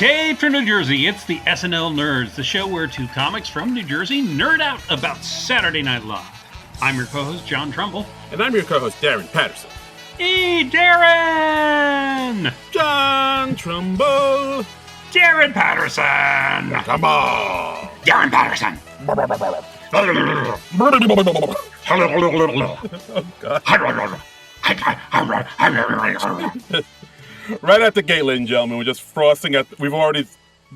Tape from New Jersey, it's the SNL Nerds, the show where two comics from New Jersey nerd out about Saturday Night Live. I'm your co-host, John Trumbull. And I'm your co-host, Darren Patterson. Hey, Darren! John Trumbull. Darren Patterson! Trumbull. Darren Patterson! Oh, God. Right at the gate, ladies and gentlemen, we're just frosting at. We've already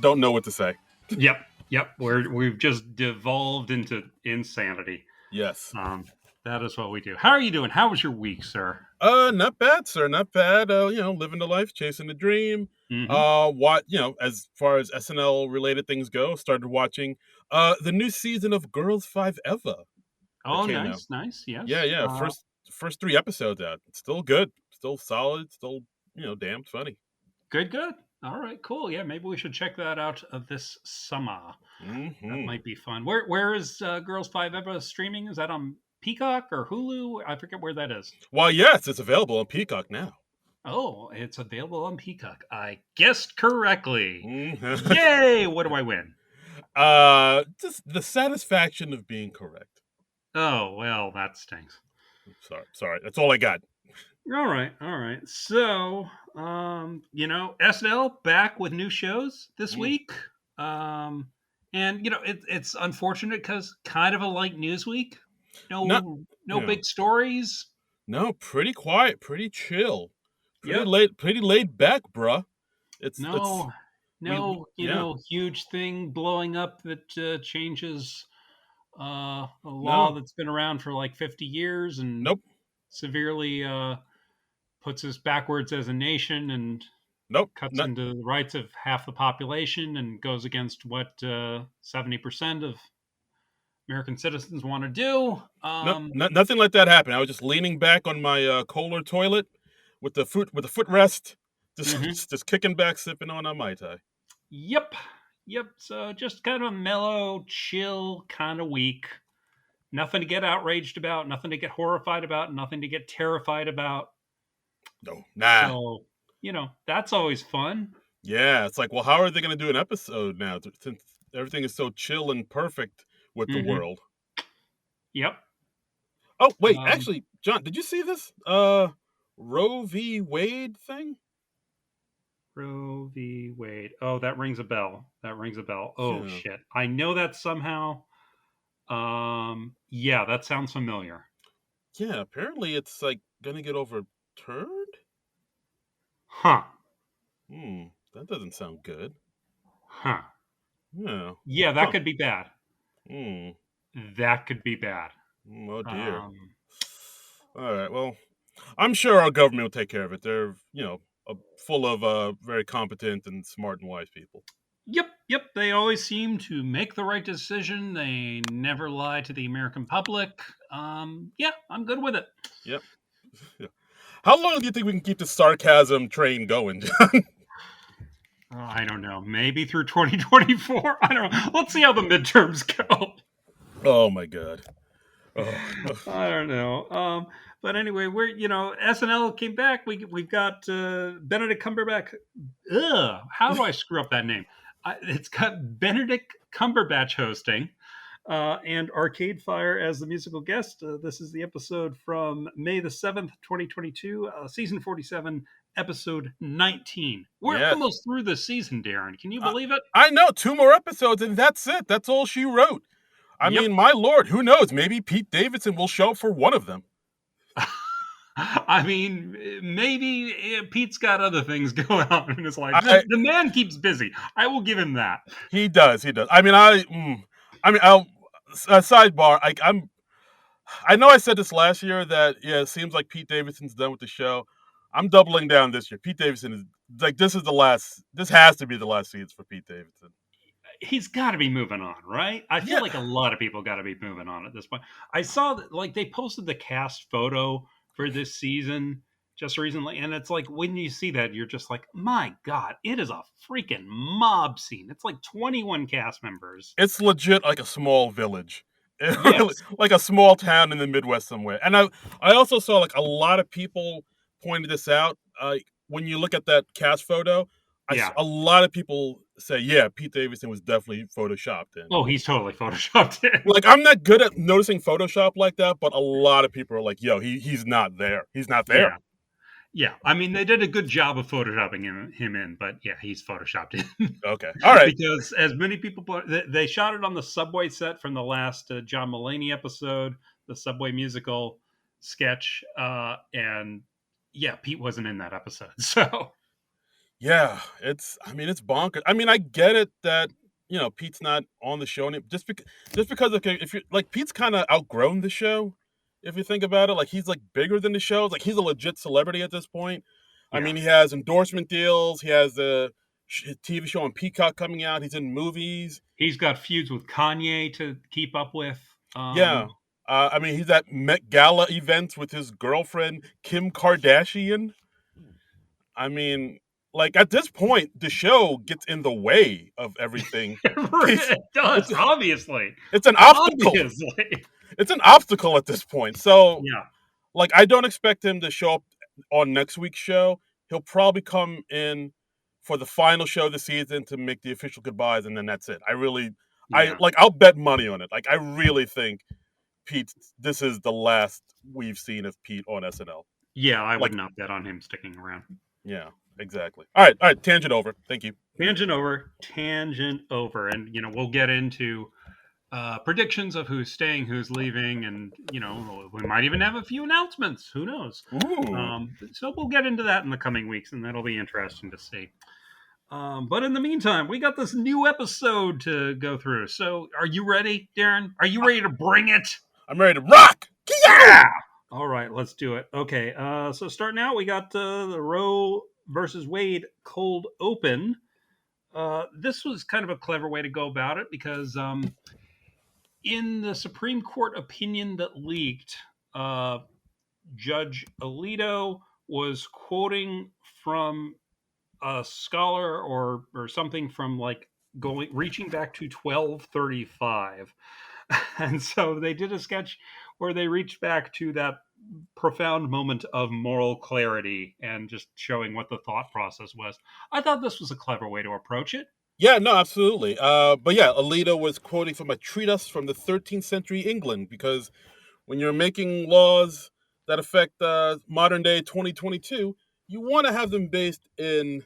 don't know what to say. Yep. We've just devolved into insanity. Yes. That is what we do. How are you doing? How was your week, sir? Not bad, sir. Not bad. Living the life, chasing the dream. Mm-hmm. As far as SNL related things go, started watching the new season of Girls 5 Eva. Oh, nice. Yes. Yeah. First 3 episodes out. It's still good. Still solid. Still, damn funny. Good. All right, cool. Yeah, maybe we should check that out this summer. Mm-hmm. That might be fun. Where is Girls 5 Eva streaming? Is that on Peacock or Hulu? I forget where that is. Well, yes, it's available on Peacock now. Oh, it's available on Peacock. I guessed correctly. Mm-hmm. Yay! What do I win? Just the satisfaction of being correct. Oh, well, that stinks. Sorry. That's all I got. All right. So, SNL back with new shows this week. And it's unfortunate because kind of a light news week. No big stories. No, pretty quiet, pretty chill, pretty laid back, bruh. Huge thing blowing up that changes a law that's been around for like 50 years and severely puts us backwards as a nation and cuts into the rights of half the population and goes against what 70% of American citizens want to do. Nothing like that happened. I was just leaning back on my Kohler toilet with the footrest, just kicking back, sipping on a Mai Tai. Yep. So just kind of a mellow, chill kind of week. Nothing to get outraged about, nothing to get horrified about, nothing to get terrified about. No, nah. So, that's always fun. Yeah, it's like, well, how are they going to do an episode now since everything is so chill and perfect with the world? Yep. Oh, wait, actually, John, did you see this Roe v. Wade thing? Roe v. Wade. Oh, that rings a bell. Oh, shit. I know that somehow. Yeah, that sounds familiar. Yeah, apparently it's like going to get overturned? Huh. That doesn't sound good. Huh. Yeah. Yeah, that could be bad. That could be bad. Oh, dear. All right, well, I'm sure our government will take care of it. They're, full of very competent and smart and wise people. Yep. They always seem to make the right decision. They never lie to the American public. Yeah, I'm good with it. Yep. How long do you think we can keep the sarcasm train going, John? I don't know. Maybe through 2024? I don't know. Let's see how the midterms go. Oh, my God. Oh. I don't know. But anyway, we're SNL came back. We've got Benedict Cumberbatch. How do I screw up that name? It's got Benedict Cumberbatch hosting, and Arcade Fire as the musical guest. This is the episode from May the 7th, 2022, season 47, episode 19. We're almost through the season, Darren. Can you believe it? I know. 2 more episodes, and that's it. That's all she wrote. I mean, my Lord, who knows? Maybe Pete Davidson will show up for one of them. I mean, maybe Pete's got other things going on in his life. The man keeps busy. I will give him that. He does. I mean, I'll sidebar. I know I said this last year that it seems like Pete Davidson's done with the show. I'm doubling down this year. Pete Davidson is like this has to be the last season for Pete Davidson. He's got to be moving on, right? I feel like a lot of people got to be moving on at this point. I saw that they posted the cast photo for this season just recently, and it's like when you see that, you're just like, my God, it is a freaking mob scene. It's like 21 cast members. It's legit like a small village. Like a small town in the Midwest somewhere. And I also saw like a lot of people pointed this out. When you look at that cast photo, Yeah. a lot of people say, yeah, Pete Davidson was definitely photoshopped in. Oh, he's totally photoshopped in. Like, I'm not good at noticing Photoshop like that, but a lot of people are like, yo, he's not there. He's not there. Yeah. Yeah. I mean, they did a good job of photoshopping him in, but yeah, he's photoshopped in. Okay. All right. Because as many people they shot it on the subway set from the last John Mulaney episode, the subway musical sketch, and yeah, Pete wasn't in that episode. So Yeah, I mean, it's bonkers. I mean, I get it that, Pete's not on the show just because, okay, if you like, Pete's kind of outgrown the show. If you think about it, like, he's like bigger than the show. Like, he's a legit celebrity at this point. I yeah, mean, he has endorsement deals. He has the TV show on Peacock coming out. He's in movies. he's got feuds with Kanye to keep up with. Yeah. I mean, he's at Met Gala events with his girlfriend Kim Kardashian. I mean, like, at this point, the show gets in the way of everything. It's It it's does, obviously. it's an obstacle. Obviously. It's an obstacle at this point. So, Yeah. like, I don't expect him to show up on next week's show. He'll probably come in for the final show of the season to make the official goodbyes, and then that's it. Yeah. I'll bet money on it. Like, I really think this is the last we've seen of Pete on SNL. Yeah, I would Like, not bet on him sticking around. yeah, exactly. All right, tangent over. Thank you. Tangent over. And, we'll get into predictions of who's staying, who's leaving, and, we might even have a few announcements. Who knows? Ooh. So we'll get into that in the coming weeks, and that'll be interesting to see. But in the meantime, we got this new episode to go through. So are you ready, Darren? Are you ready to bring it? I'm ready to rock. Yeah! All right, let's do it. Okay, so starting out, we got the Roe versus Wade cold open. This was kind of a clever way to go about it because in the Supreme Court opinion that leaked, Judge Alito was quoting from a scholar or something from like going reaching back to 1235. And so they did a sketch where they reached back to that profound moment of moral clarity and just showing what the thought process was. I thought this was a clever way to approach it. Yeah, no, absolutely. But yeah, Alito was quoting from a treatise from the 13th century England because when you're making laws that affect modern day 2022, you want to have them based in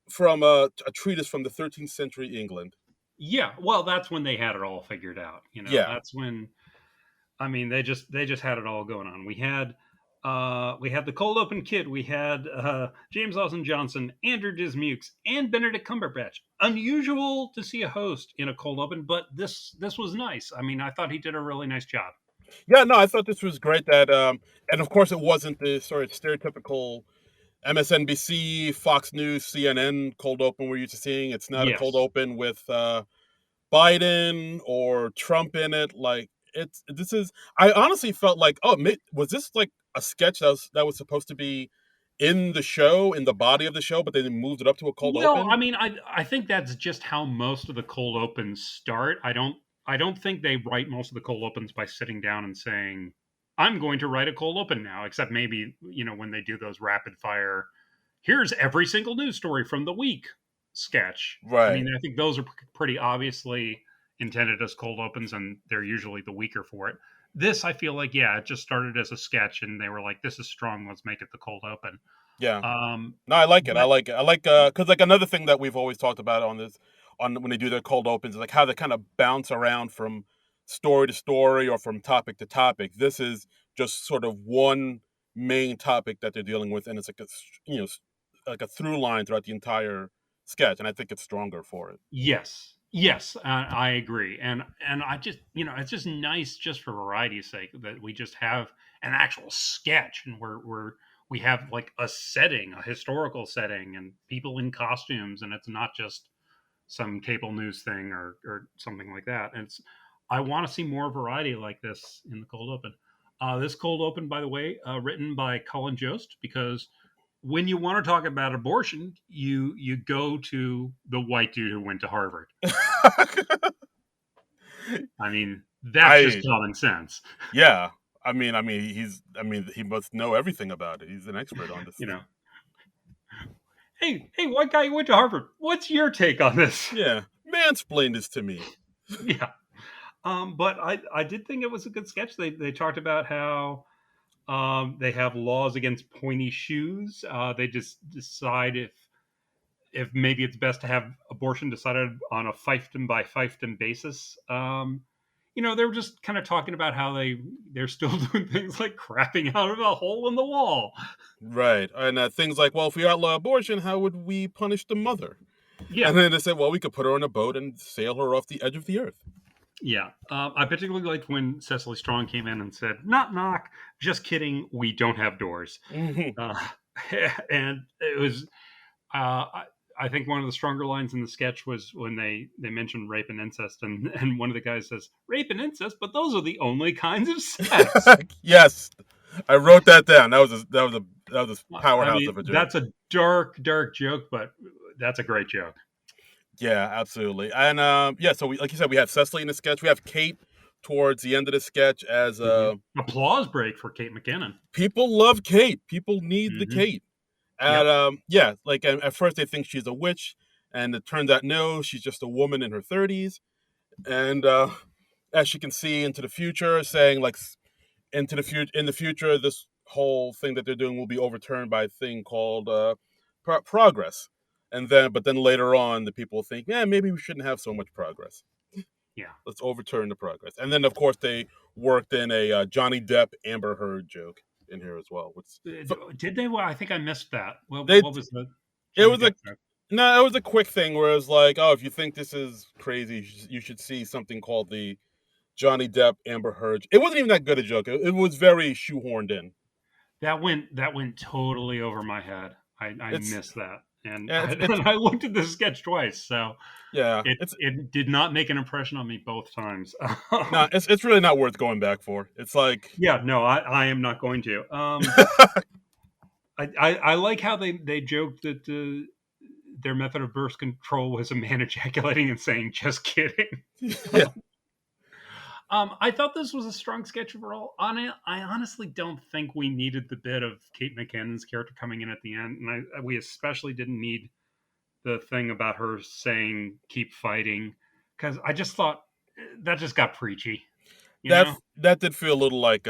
from a treatise from the 13th century England. Yeah, well, that's when they had it all figured out. Yeah, That's when I mean they just had it all going on. We had the cold open kid. We had James Lawson Johnson, Andrew Dismukes, and Benedict Cumberbatch. Unusual to see a host in a cold open, but this was nice. I mean, I thought he did a really nice job. yeah, no, I thought this was great. And of course, it wasn't the sort of stereotypical MSNBC, Fox News, CNN cold open we're used to seeing. It's not a cold Yes. open with Biden or Trump in it. Like, this is. I honestly felt like, oh, was this like a sketch that was supposed to be in the show, in the body of the show, but they moved it up to a cold Well, I open? mean, I think that's just how most of the cold opens start. I don't think they write most of the cold opens by sitting down and saying, "I'm going to write a cold open now," except maybe, when they do those rapid fire, here's every single news story from the week sketch. I Right. mean, I think those are pretty obviously intended as cold opens and they're usually the weaker for it. This I feel like, yeah, it just started as a sketch and they were like, this is strong, let's make it the cold open. Yeah. Um No, I like it. I but like it. I like because like another thing that we've always talked about on when they do their cold opens is like how they kind of bounce around from story to story or from topic to topic. This is just sort of one main topic that they're dealing with, and it's like like a through line throughout the entire sketch, and I think it's stronger for it. Yes, yes, I agree, and I just it's just nice just for variety's sake that we just have an actual sketch, and we have like a setting, a historical setting, and people in costumes, and it's not just some cable news thing or something like that. And I want to see more variety like this in the cold open. This cold open, by the way, written by Colin Jost, because when you want to talk about abortion, you go to the white dude who went to Harvard. I mean, that's just I common sense. Yeah. I mean he must know everything about it. He's an expert on this You thing. know, hey, white guy who went to Harvard. What's your take on this? Yeah, mansplain this to me. Yeah. But I did think it was a good sketch. They talked about how they have laws against pointy shoes. They just decide if maybe it's best to have abortion decided on a fiefdom by fiefdom basis. They were just kind of talking about how they're still doing things like crapping out of a hole in the wall. Right, and things like, well, if we outlaw abortion, how would we punish the mother? Yeah, And then they said, well, we could put her on a boat and sail her off the edge of the earth. yeah. I particularly liked when Cecily Strong came in and said, "Knock, knock. Just kidding. We don't have doors." Mhm. Uh, and it was. I think one of the stronger lines in the sketch was when they mentioned rape and incest, and one of the guys says, "Rape and incest, but those are the only kinds of sex." Yes, I wrote that down. That was a I powerhouse of mean, a joke. that's a dark, dark joke, but that's a great joke. Yeah, absolutely. And yeah, so we, like you said, we have Cecily in the sketch. We have Kate towards the end of the sketch as Applause break for Kate McKinnon. people love Kate. People need the Hmm. Kate. And Yep. yeah, like at first they think she's a witch, and it turns out no, she's just a woman in her 30s. And as you can see into the future, saying like into the future, in the future, this whole thing that they're doing will be overturned by a thing called progress. And then later on, the people think, yeah, maybe we shouldn't have so much progress. Yeah. Let's overturn the progress. And then, of course, they worked in a Johnny Depp Amber Heard joke in here as well. Which Did they? Well, I think I missed that. Well, they what was the it Johnny was a Depp joke? no, it was a quick thing where it's like, oh, if you think this is crazy, you should see something called the Johnny Depp Amber Heard. It wasn't even that good a joke. It was very shoehorned in. That went totally over my head. I It's missed that, and yeah, I, and I looked at the sketch twice, so yeah, it it's it did not make an impression on me both times. no, it's really not worth going back for. It's like Yeah, no, I am not going to. I like how they joked that their method of birth control was a man ejaculating and saying, "Just kidding." yeah, I thought this was a strong sketch overall. On it, I honestly don't think we needed the bit of Kate McKinnon's character coming in at the end, and we especially didn't need the thing about her saying "keep fighting" because I just thought that just got preachy, you that know? that did feel a little like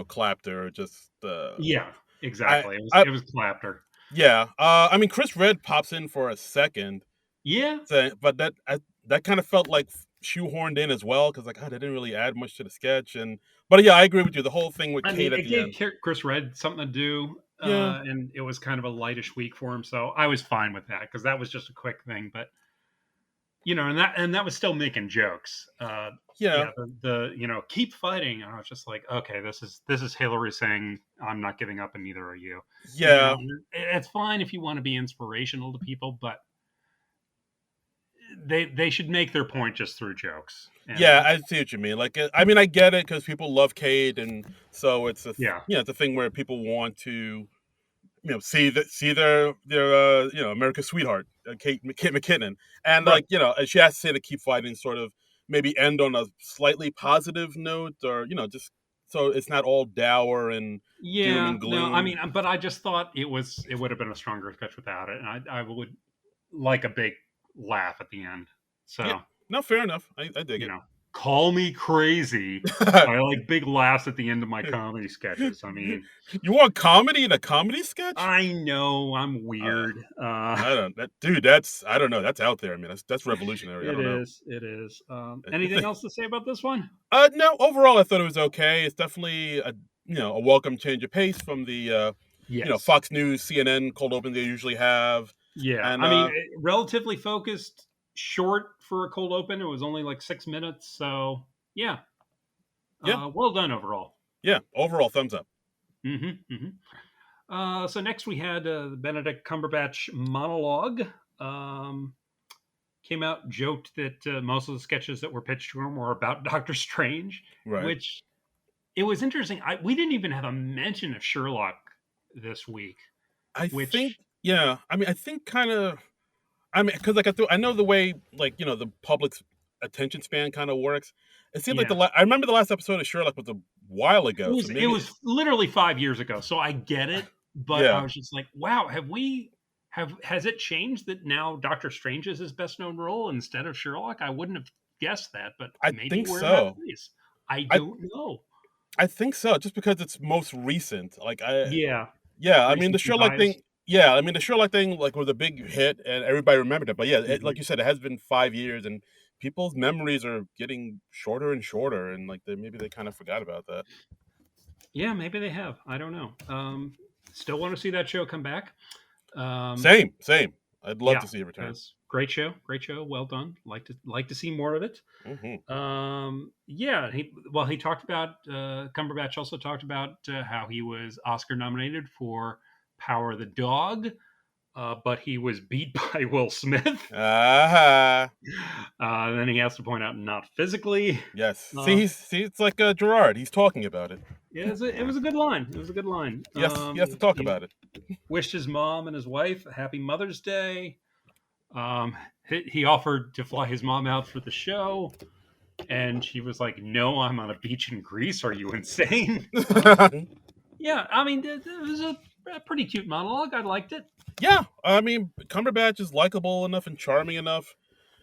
Clapter. Just Yeah, I exactly. It was I it was Clapter. yeah. I mean, Chris Red pops in for a second, Yeah, but that kind of felt like shoehorned in as well because like, they didn't really add much to the sketch. And but yeah, I agree with you. The whole thing with I Kate mean, at it the gave end. Chris Red something to do, Yeah, and it was kind of a lightish week for him, so I was fine with that because that was just a quick thing. But and that was still making jokes. yeah, Yeah, the keep fighting. I was just like, okay, this is Hillary saying I'm not giving up, and neither are you. yeah, It's fine if you want to be inspirational to people, but they should make their point just through jokes. yeah. And I see what you mean. Like, I mean, I get it because people love Kate, and so yeah, it's a thing where people want to see their America's sweetheart, Kate McKinnon, and right, like and she has to say to keep fighting, sort of maybe end on a slightly positive note, or just so it's not all dour and doom yeah. and No, I gloom. mean, but I just thought it would have been a stronger sketch without it, and I would like a big laugh at the end. Yeah, So no, fair enough. I dig you it. know, call me crazy. I like big laughs at the end of my comedy sketches. I mean, You want comedy in a comedy sketch? I know I'm Uh, weird. I don't that dude. That's I don't know. That's out there. I mean, that's revolutionary. I It don't know. is. It is. Anything else to say about this one? No. Overall, I thought it was okay. It's definitely a welcome change of pace from the Yes. Fox News, CNN cold open they usually have, Yeah. and I mean, relatively focused, short for a cold open. It was only like 6 minutes. So, yeah. yeah, Well done overall. yeah. Overall, thumbs up. So, next we had the Benedict Cumberbatch monologue. Um, Came out, joked that most of the sketches that were pitched to him were about Doctor Strange, Right. which it was interesting. We didn't even have a mention of Sherlock this week, I think. which, Yeah. I mean, I think kind of. I mean, because like I know the way the public's attention span kind of works. It seems like yeah, I remember the last episode of Sherlock was a while it ago, so was it maybe was literally 5 years ago. So I get it, but I yeah. was just like, wow, Has it changed that now Doctor Strange is his best known role instead of Sherlock? I wouldn't have guessed that, but I maybe think we're in that so. place. I I don't know. I think so, just because it's most recent. Yeah, Yeah, I mean the recency Sherlock bias. thing. Yeah, I mean the Sherlock thing like was a big hit and everybody remembered it. But yeah, Mhm. like you said, it has been 5 years and people's memories are getting shorter and shorter, and like maybe they kind of forgot about that. Yeah, maybe they have. I don't know. Still want to see that show come back. Um, Same, same. I'd love yeah, to see it return. because great show, great show. Well done. Like to see more of it. Hmm. Yeah, he talked about Cumberbatch also talked about how he was Oscar nominated for Power of the Dog, but he was beat by Will Smith. Ah, Then he has to point out not physically. yes. Uh, See, it's like Gerard. He's talking about it. it was a good line. It was a good line. Yes, he has to talk He about it. wished his mom and his wife a happy Mother's Day. Um, he offered to fly his mom out for the show, and she was like, "No, I'm on a beach in Greece. Are you insane?" Yeah, I mean, it was a pretty cute monologue. I liked it. Yeah, I mean Cumberbatch is likable enough and charming enough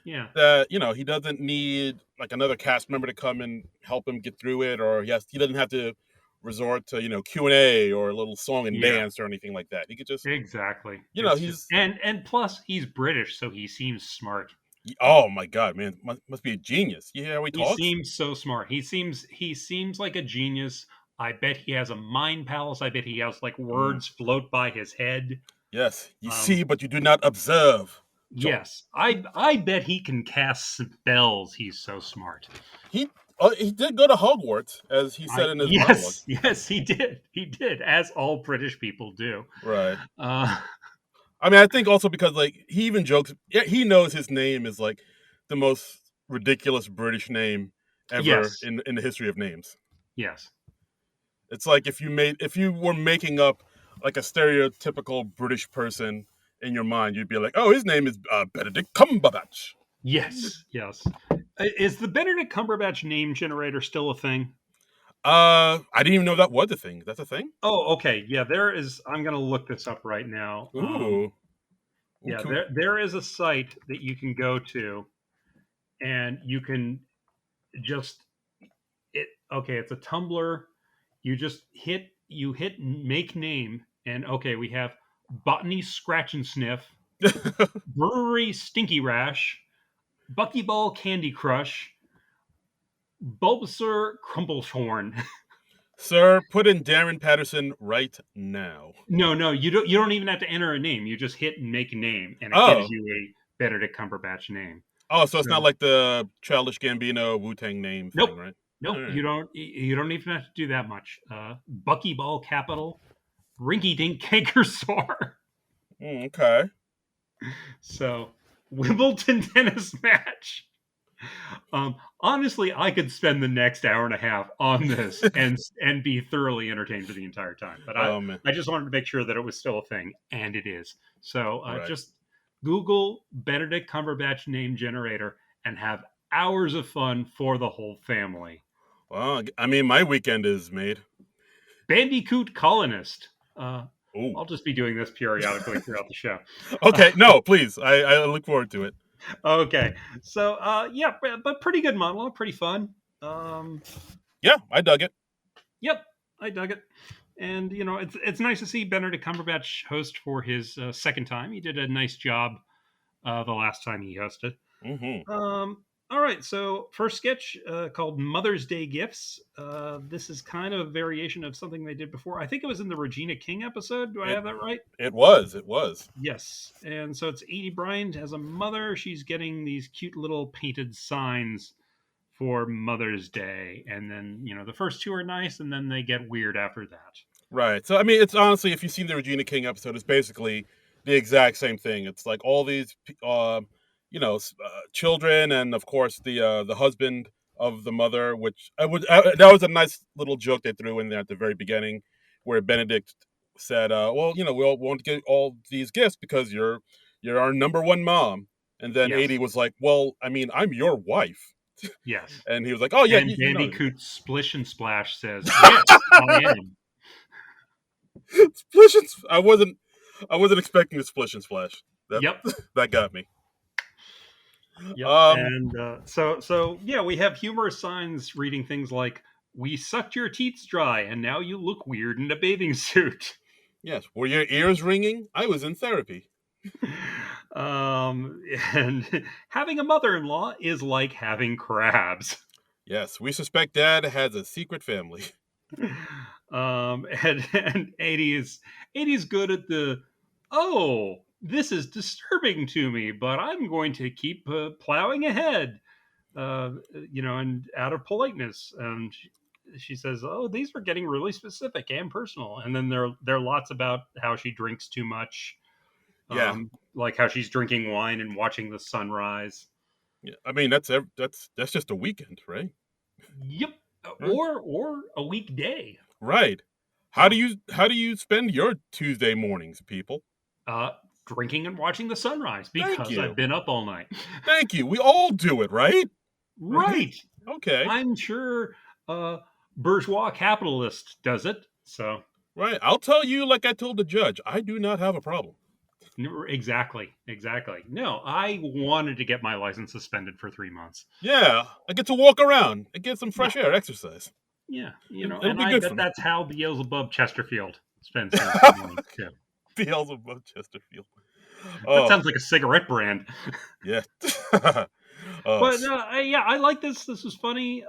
Yeah, that he doesn't need like another cast member to come and help him get through it, or he doesn't have to resort to Q&A or a little song and yeah, dance or anything like that. He could just exactly. It's just he's and plus he's British, so he seems smart. oh my god, man, must be a genius. You hear how he He talks? seems so smart. He seems like a genius. I bet he has a mind palace. I bet he has like Mm, words float by his head. yes, you Um, see, but you do not observe. John. yes, I bet he can cast spells. He's so smart. He did go to Hogwarts, as he said I in his monologue. yes yes he did as all British people do. Right. Uh, I mean, I think also because like he even jokes. Yeah, he knows his name is like the most ridiculous British name ever yes in the history of names. yes It's like if you were making up like a stereotypical British person in your mind, you'd be like, oh, his name is Benedict Cumberbatch. yes. Is the Benedict Cumberbatch name generator still a thing? I didn't even know that was a thing. That's a thing. Oh, okay. Yeah, there is. I'm going to look this up right now. Ooh. Yeah, Okay. there is a site that you can go to, and you can just it. Okay, it's a Tumblr. You hit make name, and okay, we have Botany Scratch and Sniff, Brewery Stinky Rash, Buckyball Candy Crush, Bulbasaur Crumpleshorn. Sir, put in Darren Patterson right now. No, you don't. You don't even have to enter a name. You just hit make name, and it gives Oh. you a Benedict Cumberbatch name. Oh, so it's So not like the Childish Gambino Wu Tang name thing, nope, right? All nope. right. You don't even have to do that much. Buckyball Capital, Rinky Dink Cankersaur. Okay. So Wimbledon tennis match. Honestly, I could spend the next hour and a half on this and be thoroughly entertained for the entire time. But Oh man. I just wanted to make sure that it was still a thing, and it is. So Right. just Google Benedict Cumberbatch name generator and have hours of fun for the whole family. Well, I mean, my weekend is made. Bandicoot colonist. Ooh. I'll just be doing this periodically throughout the show. Okay. No, please. I look forward to it. Okay, so yeah, but pretty good monologue, pretty fun. Um, Yeah, I dug it. Yep, I dug it. And it's nice to see Benedict Cumberbatch host for his second time. He did a nice job the last time he hosted. Hmm. All right, so first sketch called Mother's Day Gifts. This is kind of a variation of something they did before. I think it was in the Regina King episode. Do I It have that right? it was. It was. Yes. And so it's Edie Bryant as a mother. She's getting these cute little painted signs for Mother's Day. And then, the first two are nice, and then they get weird after that. Right. So I mean, it's honestly, if you've seen the Regina King episode, it's basically the exact same thing. It's like all these, children, and of course the husband of the mother, which that was a nice little joke they threw in there at the very beginning, where Benedict said, "Well, we all want to get all these gifts because you're our number one mom," and then Yes. Adie was like, "Well, I mean, I'm your wife," Yes. and he was like, "Oh yeah, And you know." Bandicoot Splish and Splash says, Yes, I am. Splish and I wasn't. I wasn't expecting a splish and splash. That Yep. that got me. Yep. Um, And so yeah, we have humorous signs reading things like "We sucked your teeth dry, and now you look weird in a bathing suit." yes. Were your ears ringing? I was in therapy. And having a mother-in-law is like having crabs. Yes, we suspect Dad has a secret family. And 80's good at the, oh, this is disturbing to me, but I'm going to keep plowing ahead. And out of politeness, she says, "Oh, these were getting really specific and personal." And then there are lots about how she drinks too much, Yeah, like how she's drinking wine and watching the sunrise. yeah. I mean, that's just a weekend, right? Yep, Right. or a weekday. Right. Oh, How do you spend your Tuesday mornings, people? uh, drinking and watching the sunrise Thank because I've you. been up all night. Thank you. We all do it, right? Right? Right. Okay. I'm sure bourgeois capitalist does it. So Right. I'll tell you like I told the judge, I do not have a problem. exactly. No, I wanted to get my license suspended for 3 months. Yeah, I get to walk around and get some Yeah, fresh air, exercise. yeah. It'll And be I good bet for me. that's how Beelzebub Chesterfield spends his mornings too. Beelzebub Chesterfield. That Oh, sounds like a cigarette brand. yeah. Oh, But yeah, I like this. This was funny.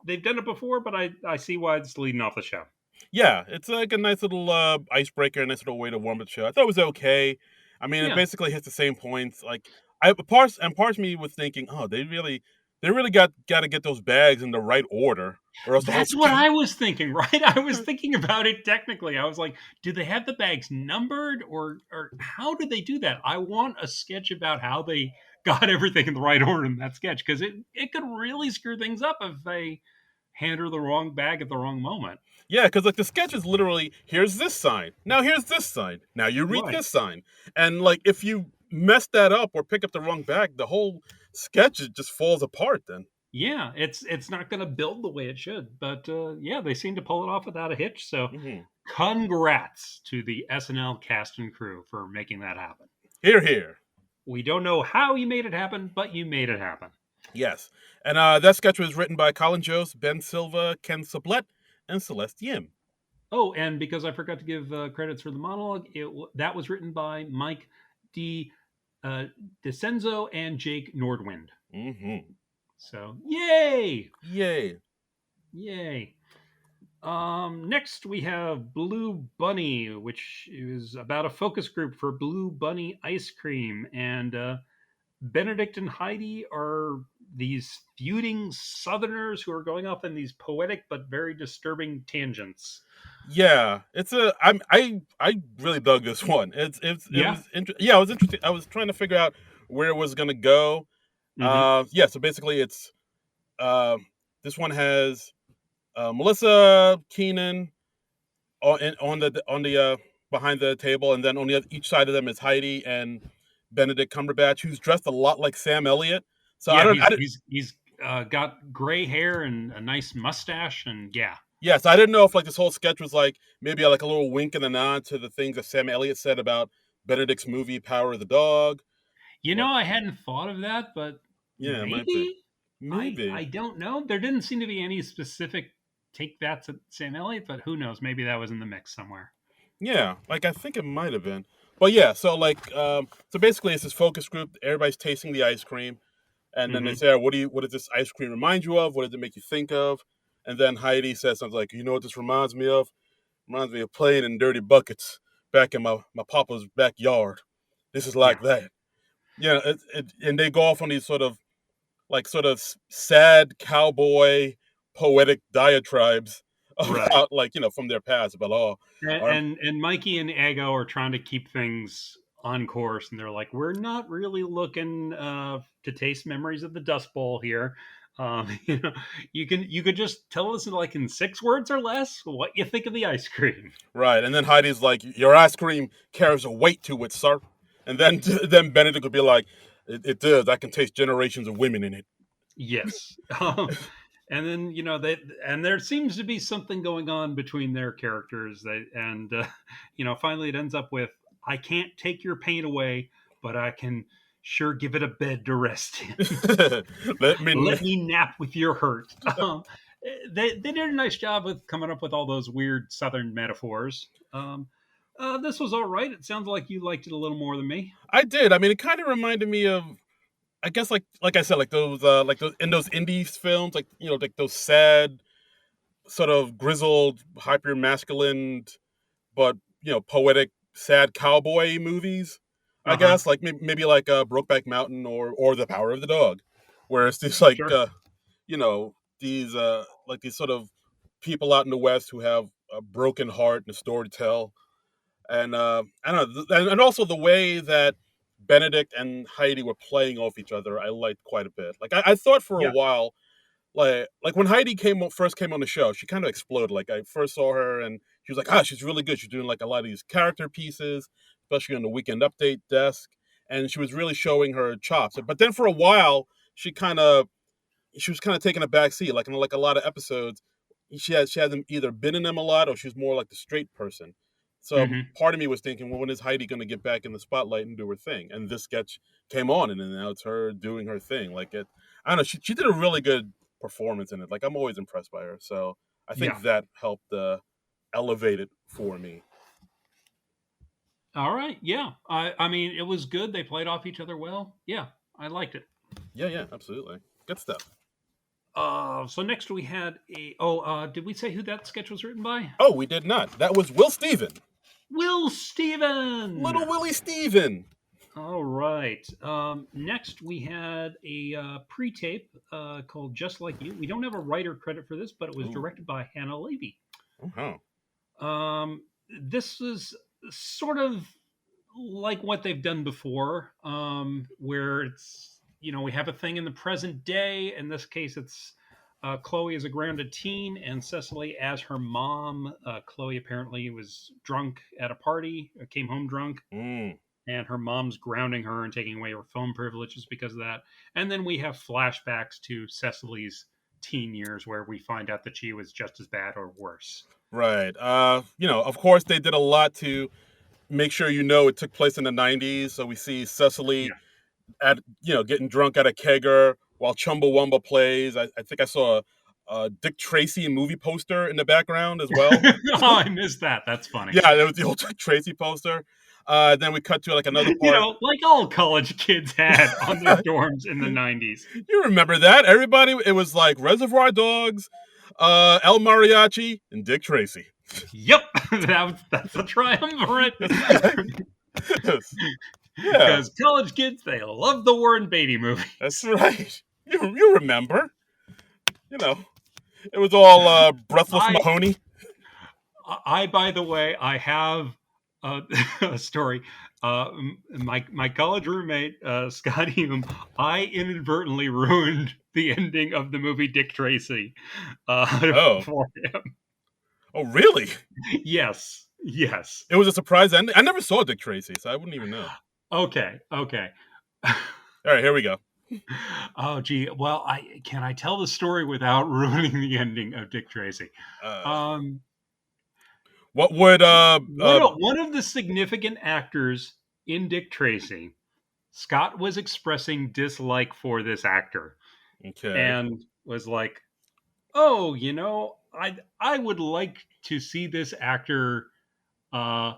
They've done it before, but I see why it's leading off the show. yeah, it's like a nice little icebreaker, a nice little way to warm up the show. I thought it was okay. I mean, it Yeah, basically hits the same points. Like parts of me was thinking, oh, they really got to get those bags in the right order, or else the whole that's what sketch. I was thinking. Right, I was thinking about it technically. I was like, do they have the bags numbered, or how did they do that? I want a sketch about how they got everything in the right order in that sketch because it could really screw things up if they hand her the wrong bag at the wrong moment. Yeah, because like the sketch is literally here's this sign, now here's this sign, now you read Right. this sign, and like if you mess that up or pick up the wrong bag, the whole sketch just falls apart. Then. Yeah, it's not going to build the way it should, but yeah, they seem to pull it off without a hitch. So, Hmm. congrats to the SNL cast and crew for making that happen. Here, here. We don't know how you made it happen, but you made it happen. Yes. And that sketch was written by Colin Jost, Ben Silva, Ken Sublette, and Celeste Yim. Oh, and because I forgot to give credits for the monologue, that was written by Mike D. DeCenzo and Jake Nordwind. Mm-hmm. So, yay! Yay. Yay. Next we have Blue Bunny, which is about a focus group for Blue Bunny ice cream. And Benedict and Heidi are these feuding Southerners who are going off in these poetic but very disturbing tangents. Yeah, it's a. I really dug this one. It Yeah. was yeah, it was interesting. I was trying to figure out where it was gonna go. Mm-hmm. Yeah, so basically it's uh, this one has Melissa Keenan on the behind the table, and then on each side of them is Heidi and Benedict Cumberbatch, who's dressed a lot like Sam Elliott. So Yeah, I he's didn't, he's he's got gray hair and a nice mustache, and yeah. yeah, so I didn't know if like this whole sketch was like maybe like a little wink and a nod to the things that Sam Elliott said about Benedict's movie Power of the Dog. Or I hadn't thought of that, but yeah, it might be, maybe I maybe. don't know. There didn't seem to be any specific take that to Sam Elliott, but who knows? Maybe that was in the mix somewhere. Yeah, like I think it might have been. But yeah, so like so basically it's this focus group, everybody's tasting the ice cream, and then they Hmm. say, what does this ice cream remind you of? What does it make you think of? And then Heidi says something like, you know what this reminds me of? Reminds me of playing in dirty buckets back in my papa's backyard. This is Yeah, like that. Yeah, and they go off on these sort of sad cowboy poetic diatribes right. about like from their past about our And Mikey and Ego are trying to keep things on course, and they're like, "We're not really looking to taste memories of the Dust Bowl here. You know, you could just tell us in like in 6 words or less what you think of the ice cream." right. And then Heidi's like, your ice cream carries a weight to it, sir. And then then Benedict would be like, it does. I can taste generations of women in it. Yes. And then there seems to be something going on between their characters. Finally it ends up with I can't take your pain away, but I can sure give it a bed to rest in. Let me. Let me nap with your hurt. They did a nice job with coming up with all those weird Southern metaphors. This was all right. It sounds like you liked it a little more than me. I did. I mean, it kind of reminded me of, I guess, like I said, like those in those indie films, like like those sad, sort of grizzled, hyper masculine, but poetic, sad cowboy movies. I Uh huh. guess like maybe like Brokeback Mountain or The Power of the Dog, where it's just like Sure. these like these sort of people out in the West who have a broken heart and a story to tell, and I don't know, and also the way that Benedict and Heidi were playing off each other, I liked quite a bit. Like I thought for a Yeah. while, like when Heidi first came on the show, she kind of exploded. Like I first saw her and she was like, she's really good. She's doing like a lot of these character pieces, especially on the Weekend Update desk, and she was really showing her chops. But then for a while, she was kind of taking a back seat. Like in like a lot of episodes, she hadn't either been in them a lot or she was more like the straight person. So Hmm. part of me was thinking, well, when is Heidi going to get back in the spotlight and do her thing? And this sketch came on, and then now it's her doing her thing. Like I don't know. She did a really good performance in it. Like I'm always impressed by her. So I Yeah. think that helped elevate it for me. All right. Yeah. I mean, it was good. They played off each other well. Yeah. I liked it. Yeah, absolutely. Good stuff. So next we had did we say who that sketch was written by? Oh, we did not. That was Will Steven. Will Steven. Little Willie Steven. All right. Next, we had a pre-tape called "Just Like You." We don't have a writer credit for this, but it was Ooh. directed by Hannah Levy. Oh. This is sort of like what they've done before, where it's we have a thing in the present day. In this case, it's Chloe as a grounded teen and Cecily as her mom. Chloe apparently was drunk at a party, came home drunk, Mm. and her mom's grounding her and taking away her phone privileges because of that. And then we have flashbacks to Cecily's teen years where we find out that she was just as bad or worse. Right. Of course they did a lot to make sure it took place in the 90s. So we see Cecily Yeah. at getting drunk at a kegger while Chumbawamba plays. I think I saw a Dick Tracy movie poster in the background as well. Oh, I missed that. That's funny. Yeah, there was the old Dick Tracy poster. Then we cut to like another part. Like all college kids had on their dorms in the 90s. You remember that? Everybody, it was like Reservoir Dogs, El Mariachi, and Dick Tracy. Yep, that's a triumvirate. Yes. Yeah, Because college kids, they love the Warren Beatty movie. that's right. You remember? You know, it was all Breathless I Mahoney. by the way, I have a, a story. My college roommate Scott Hume, I inadvertently ruined the ending of the movie Dick Tracy Oh, for him. oh, really? Yes, yes. It was a surprise ending. I never saw Dick Tracy, so I wouldn't even know. Okay, okay. All right, here we go. Oh, gee. Well, I tell the story without ruining the ending of Dick Tracy. Uh, Um, what would one of the significant actors in Dick Tracy, Scott was expressing dislike for this actor okay. and was like, "Oh, I would like to see this actor uh,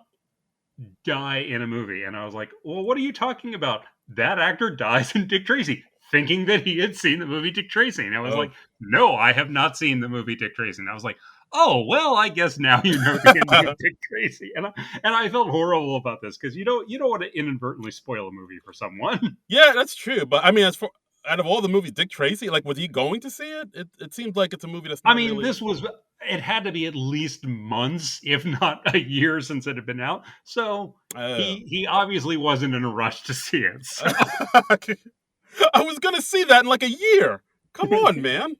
die in a movie." And I was like, "Well, what are you talking about? That actor dies in Dick Tracy." Thinking that he had seen the movie Dick Tracy. And I was Oh. like, "No, I have not seen the movie Dick Tracy." And I was like, "Oh, well, I guess now you know the ending of Dick Tracy." And I felt horrible about this because you don't want to inadvertently spoil a movie for someone. Yeah, that's true. But I mean, out of all the movies, Dick Tracy, like, was he going to see it? It seems like it's a movie that's I not mean, really. it had to be at least months, if not a year since it had been out. So Oh. he obviously wasn't in a rush to see it. So I was gonna see that in like a year. Come on, man.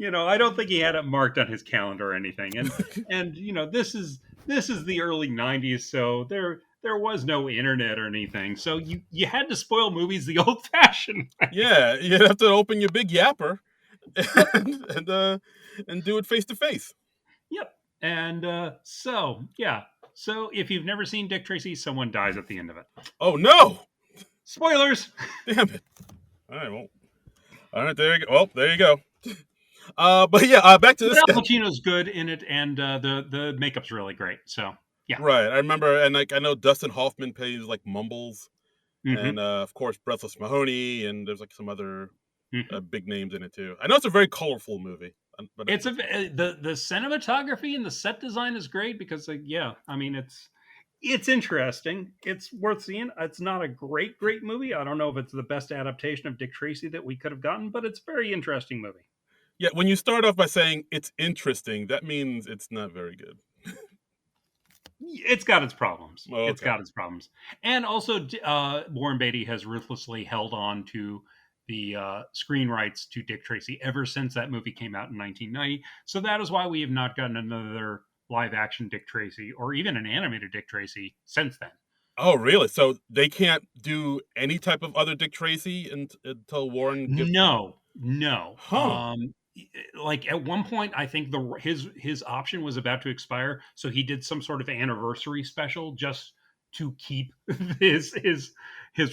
I don't think he had it marked on his calendar or anything. And this is the early '90s, so there was no internet or anything. So you had to spoil movies the old-fashioned way. Yeah, you'd have to open your big yapper Yep, and do it face to face. yep. And so yeah. So if you've never seen Dick Tracy, someone dies at the end of it. Oh no! Spoilers. Damn it! All right, there you go. Well, there you go. But yeah, back to But this Al sketch. Pacino's good in it, and the makeup's really great. So yeah. Right, I remember, and like I know Dustin Hoffman plays like Mumbles, and Hmm. of course Breathless Mahoney, and there's like some other Hmm. big names in it too. I know it's a very colorful movie, but It's the cinematography and the set design is great because yeah, I mean it's interesting. It's worth seeing. It's not a great movie. I don't know if it's the best adaptation of Dick Tracy that we could have gotten, but it's a very interesting movie. yeah, when you start off by saying it's interesting, that means it's not very good. It's got its problems. Oh, It's okay. got its problems, and also Warren Beatty has ruthlessly held on to the screen rights to Dick Tracy ever since that movie came out in 1990. So that is why we have not gotten another live action Dick Tracy or even an animated Dick Tracy since then. Oh, really? So they can't do any type of other Dick Tracy until Warren gives. No, no. Huh? Like at one point, I think his option was about to expire, so he did some sort of anniversary special just to keep his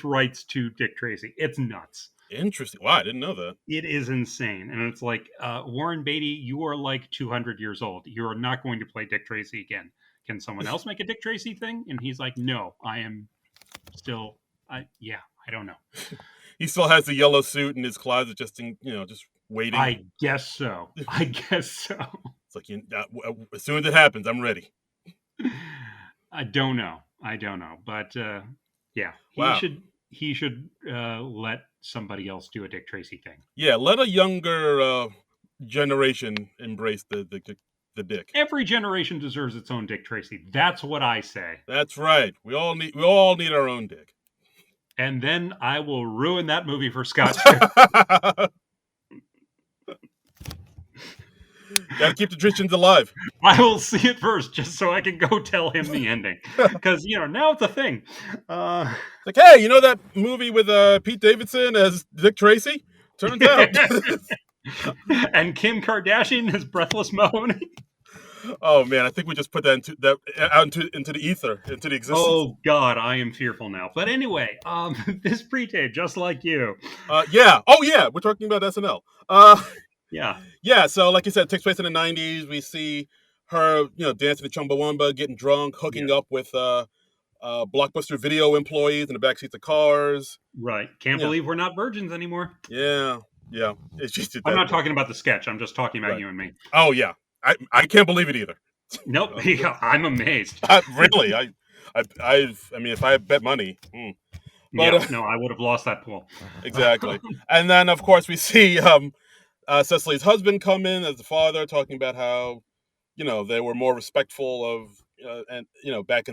rights to Dick Tracy. It's nuts. Interesting. Wow, I didn't know that. It is insane, and it's like Warren Beatty, you are like 200 years old. You are not going to play Dick Tracy again. Can someone else make a Dick Tracy thing? And he's like, no, I am still. Yeah, I don't know. He still has the yellow suit in his closet, just waiting. I guess so. I guess so. It's like as soon as it happens, I'm ready. I don't know. I don't know. But yeah, Wow. he should let somebody else do a Dick Tracy thing. Yeah, let a younger generation embrace the Dick. Every generation deserves its own Dick Tracy. That's what I say. That's right. We all need our own Dick. And then I will ruin that movie for Scott too. Gotta keep the traditions alive. I will see it first just so I can go tell him the ending. Because, now it's a thing. Like, hey, you know that movie with Pete Davidson as Dick Tracy? Turns out. And Kim Kardashian as Breathless Mahoney. Oh man, I think we just put that into the ether, into the existence. Oh God, I am fearful now. But anyway, this pre-tape, just like you. Yeah. Oh yeah, we're talking about SNL. Yeah. Yeah. So like you said, it takes place in the '90s. We see her, dancing to Chumbawamba, getting drunk, hooking up with Blockbuster Video employees in the backseats of cars. Right. Can't Yeah. believe we're not virgins anymore. Yeah. Yeah. It's just I'm not talking about the sketch. I'm just talking about Right. you and me. Oh yeah. I can't believe it either. Nope. Yeah, I'm amazed. Really, I mean, if I had bet money, but Yeah, no, I would have lost that pool. exactly. And then, of course, we see Cecily's husband come in as the father, talking about how they were more respectful of and back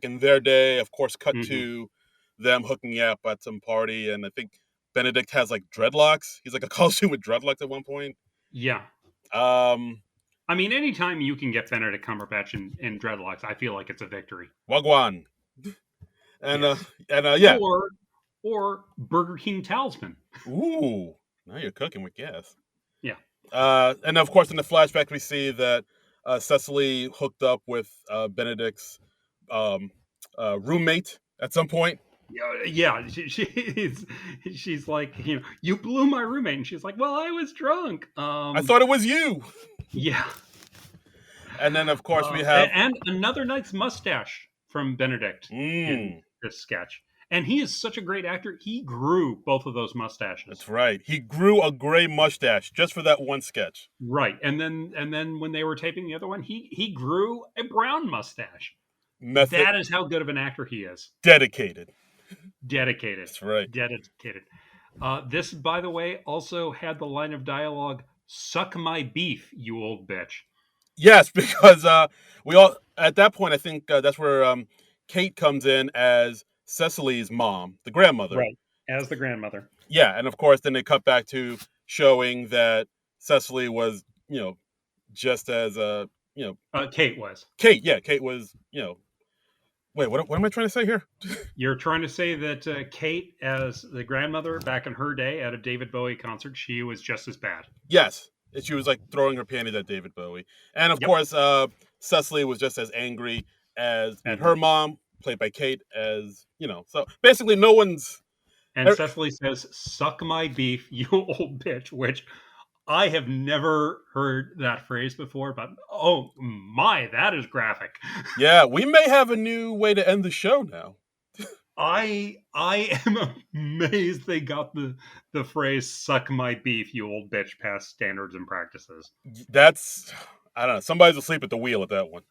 in their day. Of course, cut to them hooking up at some party, and I think Benedict has like dreadlocks. He's like a costume with dreadlocks at one point. Yeah. Um, I mean, anytime you can get Benedict Cumberbatch in dreadlocks, I feel like it's a victory. Wagwan. And Yes. yeah. Or Burger King talisman. Ooh, now you're cooking with gas. Yeah. And of course, in the flashback, we see that Cecily hooked up with Benedict's roommate at some point. Yeah, she's like, you blew my roommate, and she's like, well, I was drunk. I thought it was you. Yeah. And then, of course, we have and another nice mustache from Benedict in this sketch. And he is such a great actor. He grew both of those mustaches. That's right. He grew a gray mustache just for that one sketch. Right. And then when they were taping the other one, he grew a brown mustache. Method. That is how good of an actor he is. Dedicated. That's right. Dedicated. This, by the way, also had the line of dialogue, "Suck my beef, you old bitch." Yes, because we all at that point, I think that's where Kate comes in as Cecily's mom, the grandmother. Right, as the grandmother. Yeah, and of course, then they cut back to showing that Cecily was, just as Kate was. Kate was, Wait, what am I trying to say here? You're trying to say that Kate, as the grandmother back in her day at a David Bowie concert, she was just as bad. Yes, she was like throwing her panties at David Bowie, and of course, Cecily was just as angry and her mom, played by Kate, as So basically, no one's. And Cecily says, "Suck my beef, you old bitch," which I have never heard that phrase before, but oh my, that is graphic. Yeah, we may have a new way to end the show now. I am amazed they got the phrase "suck my beef, you old bitch" past standards and practices. That's, I don't know. Somebody's asleep at the wheel at that one.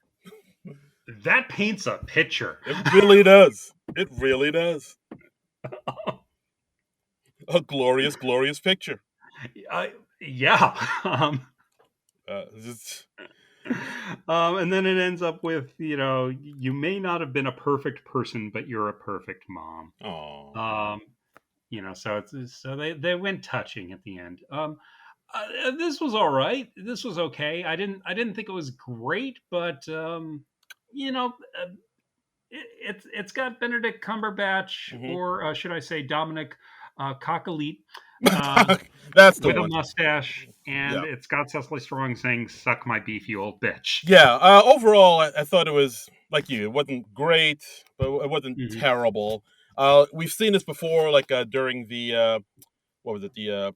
That paints a picture. It really does. It really does. A glorious, glorious picture. Yeah. Just... And then it ends up with, you may not have been a perfect person, but you're a perfect mom. Aww. So they went touching at the end. This was all right. This was okay. I didn't think it was great, but you know, uh, it's got Benedict Cumberbatch, or should I say Dominic Cockalete, That's the with a one. mustache, and Yeah. it's got Cecily Strong saying "suck my beef, you old bitch." Yeah. Overall, I thought it was like you. It wasn't great, but it wasn't terrible. We've seen this before, like during the what was it? The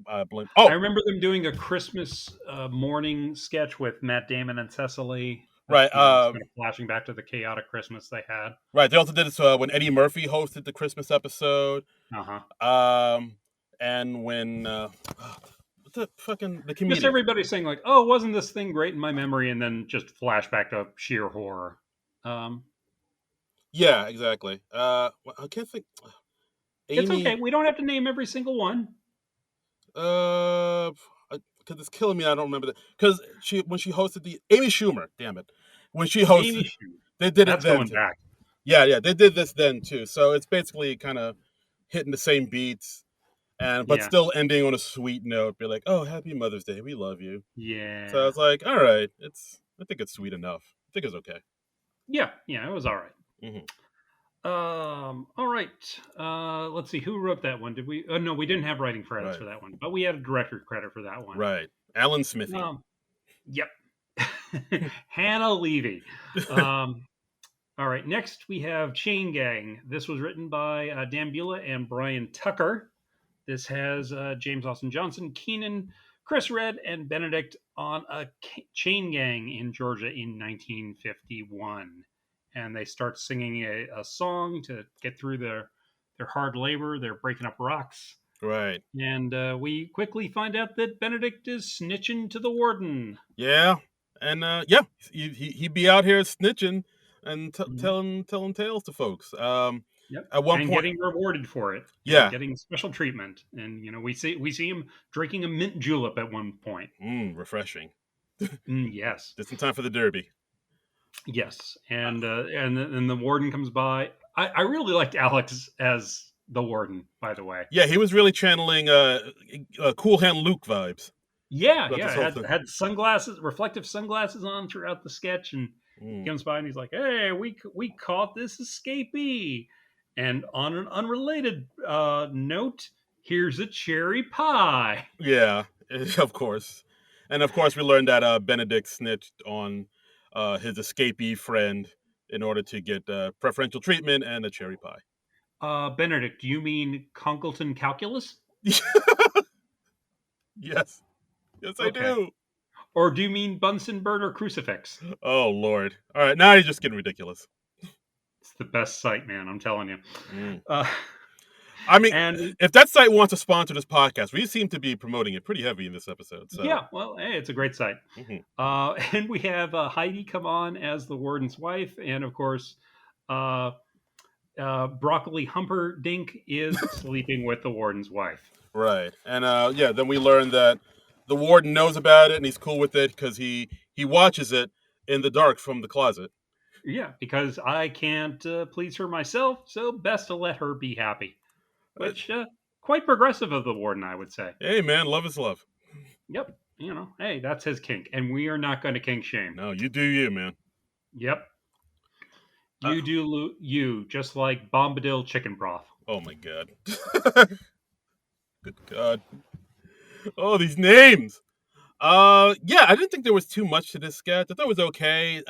I remember them doing a Christmas morning sketch with Matt Damon and Cecily. Right. It's kind of flashing back to the chaotic Christmas they had. Right. They also did this when Eddie Murphy hosted the Christmas episode. And when the comedian. Just everybody saying like, "Oh, wasn't this thing great in my memory?" And then just flashback to sheer horror. Yeah, exactly. I can't think. It's Amy. okay. We don't have to name every single one. Because it's killing me. I don't remember that because when she hosted the Amy Schumer. Damn it. When she hosted, they did it then. Going back. Yeah, they did this then too. So it's basically kind of hitting the same beats, but still ending on a sweet note. Be like, "Oh, happy Mother's Day. We love you." Yeah. So it's like, all right, I think it's sweet enough. I think it's okay. Yeah, it was all right. All right. Let's see who wrote that one. Did we? Oh no, we didn't have writing credits for that one, but we had a director credit for that one. Right, Alan Smithy. Yep. Hannah Levy. All right. Next, we have Chain Gang. This was written by Dan Bula and Brian Tucker. This has James Austin Johnson, Keenan, Chris Red, and Benedict on a chain gang in Georgia in 1951. And they start singing a song to get through their hard labor. They're breaking up rocks. Right. And we quickly find out that Benedict is snitching to the warden. Yeah. And he'd be out here snitching and telling tales to folks. At one point, getting rewarded for it. Yeah, getting special treatment. And we see him drinking a mint julep at one point. Refreshing. Yes. Just in time for the Derby. Yes, and the warden comes by. I really liked Alex as the warden, by the way. Yeah, he was really channeling Cool Hand Luke vibes. Yeah. Had sunglasses, reflective sunglasses on throughout the sketch, and he comes by and he's like, "Hey, we caught this escapee." And on an unrelated note, here's a cherry pie. Yeah, of course. And of course, we learned that Benedict snitched on his escapee friend in order to get preferential treatment and a cherry pie. Benedict, do you mean Congleton calculus? Yes, I do. Or do you mean Bunsen burner crucifix? Oh, Lord. All right, now you're just getting ridiculous. It's the best site, man. I'm telling you. I mean, if that site wants to sponsor this podcast, we seem to be promoting it pretty heavy in this episode. So. Yeah, well, hey, it's a great site. And we have Heidi come on as the warden's wife, and of course, Broccoli Humperdinck is sleeping with the warden's wife. Right, and then we learn that the warden knows about it and he's cool with it because he watches it in the dark from the closet. Yeah, because I can't please her myself, so best to let her be happy. Which, quite progressive of the warden, I would say. Hey, man, love is love. Yep. Hey, that's his kink, and we are not going to kink shame. No, you do you, man. Yep. You do you, just like Bombadil chicken broth. Oh, my God. Good God. Oh, these names. Yeah, I didn't think there was too much to this sketch. I thought it was okay.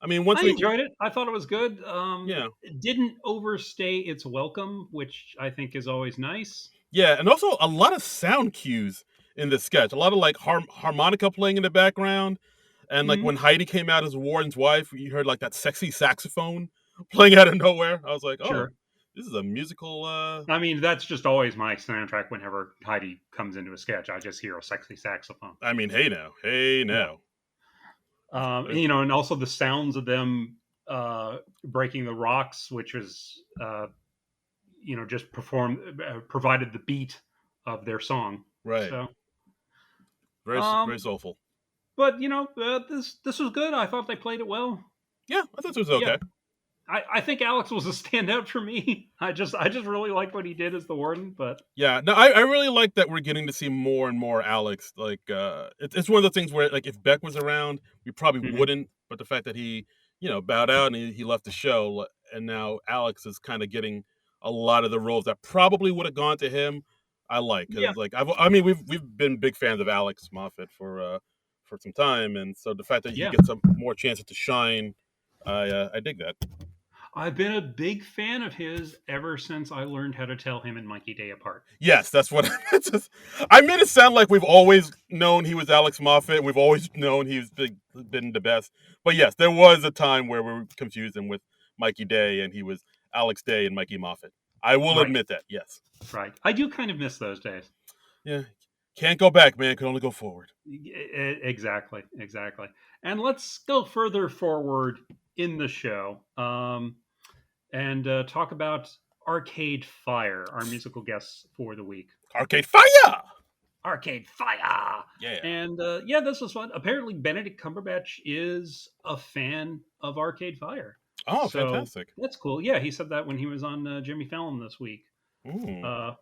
I mean, once I we, enjoyed it. I thought it was good. yeah, It didn't overstay its welcome, which I think is always nice. yeah, and also a lot of sound cues in this sketch. A lot of like harmonica playing in the background, and like Mhm. when Heidi came out as Warren's wife, you heard like that sexy saxophone playing out of nowhere. I was like, oh, Sure. this is a musical. I mean, that's just always my soundtrack whenever Heidi comes into a sketch. I just hear a sexy saxophone. I mean, hey now, hey Yeah. now. And also the sounds of them breaking the rocks, which was, just provided the beat of their song. Right, So, very very um, soulful. but this was good. I thought they played it well. Yeah, I thought it was Yeah, okay. I think Alex was a standout for me. I just really like what he did as the warden. But Yeah, no, I really like that we're getting to see more and more Alex. Like, it's one of the things where, like, if Beck was around, we probably mhm. wouldn't. But the fact that he, bowed out and he left the show, and now Alex is kind of getting a lot of the roles that probably would have gone to him. I like Yeah, because, like, I mean, we've been big fans of Alex Moffat for some time, and so the fact that he yeah. gets some more chances to shine, I dig that. I've been a big fan of his ever since I learned how to tell him and Mikey Day apart. Yes, that's what I made it sound like we've always known he was Alex Moffat. And we've always known been the best. But yes, there was a time where we confused him with Mikey Day, and he was Alex Day and Mikey Moffat. I will Right, admit that. Yes. right. I do kind of miss those days. Yeah. Can't go back, man. Can only go forward. Exactly, exactly. And let's go further forward in the show, and talk about Arcade Fire, our musical guests for the week. Arcade Fire. Arcade Fire! Yeah. And yeah, this was fun. Apparently, Benedict Cumberbatch is a fan of Arcade Fire. Oh, So fantastic. that's cool. Yeah, he said that when he was on Jimmy Fallon this week. Mm. Uh,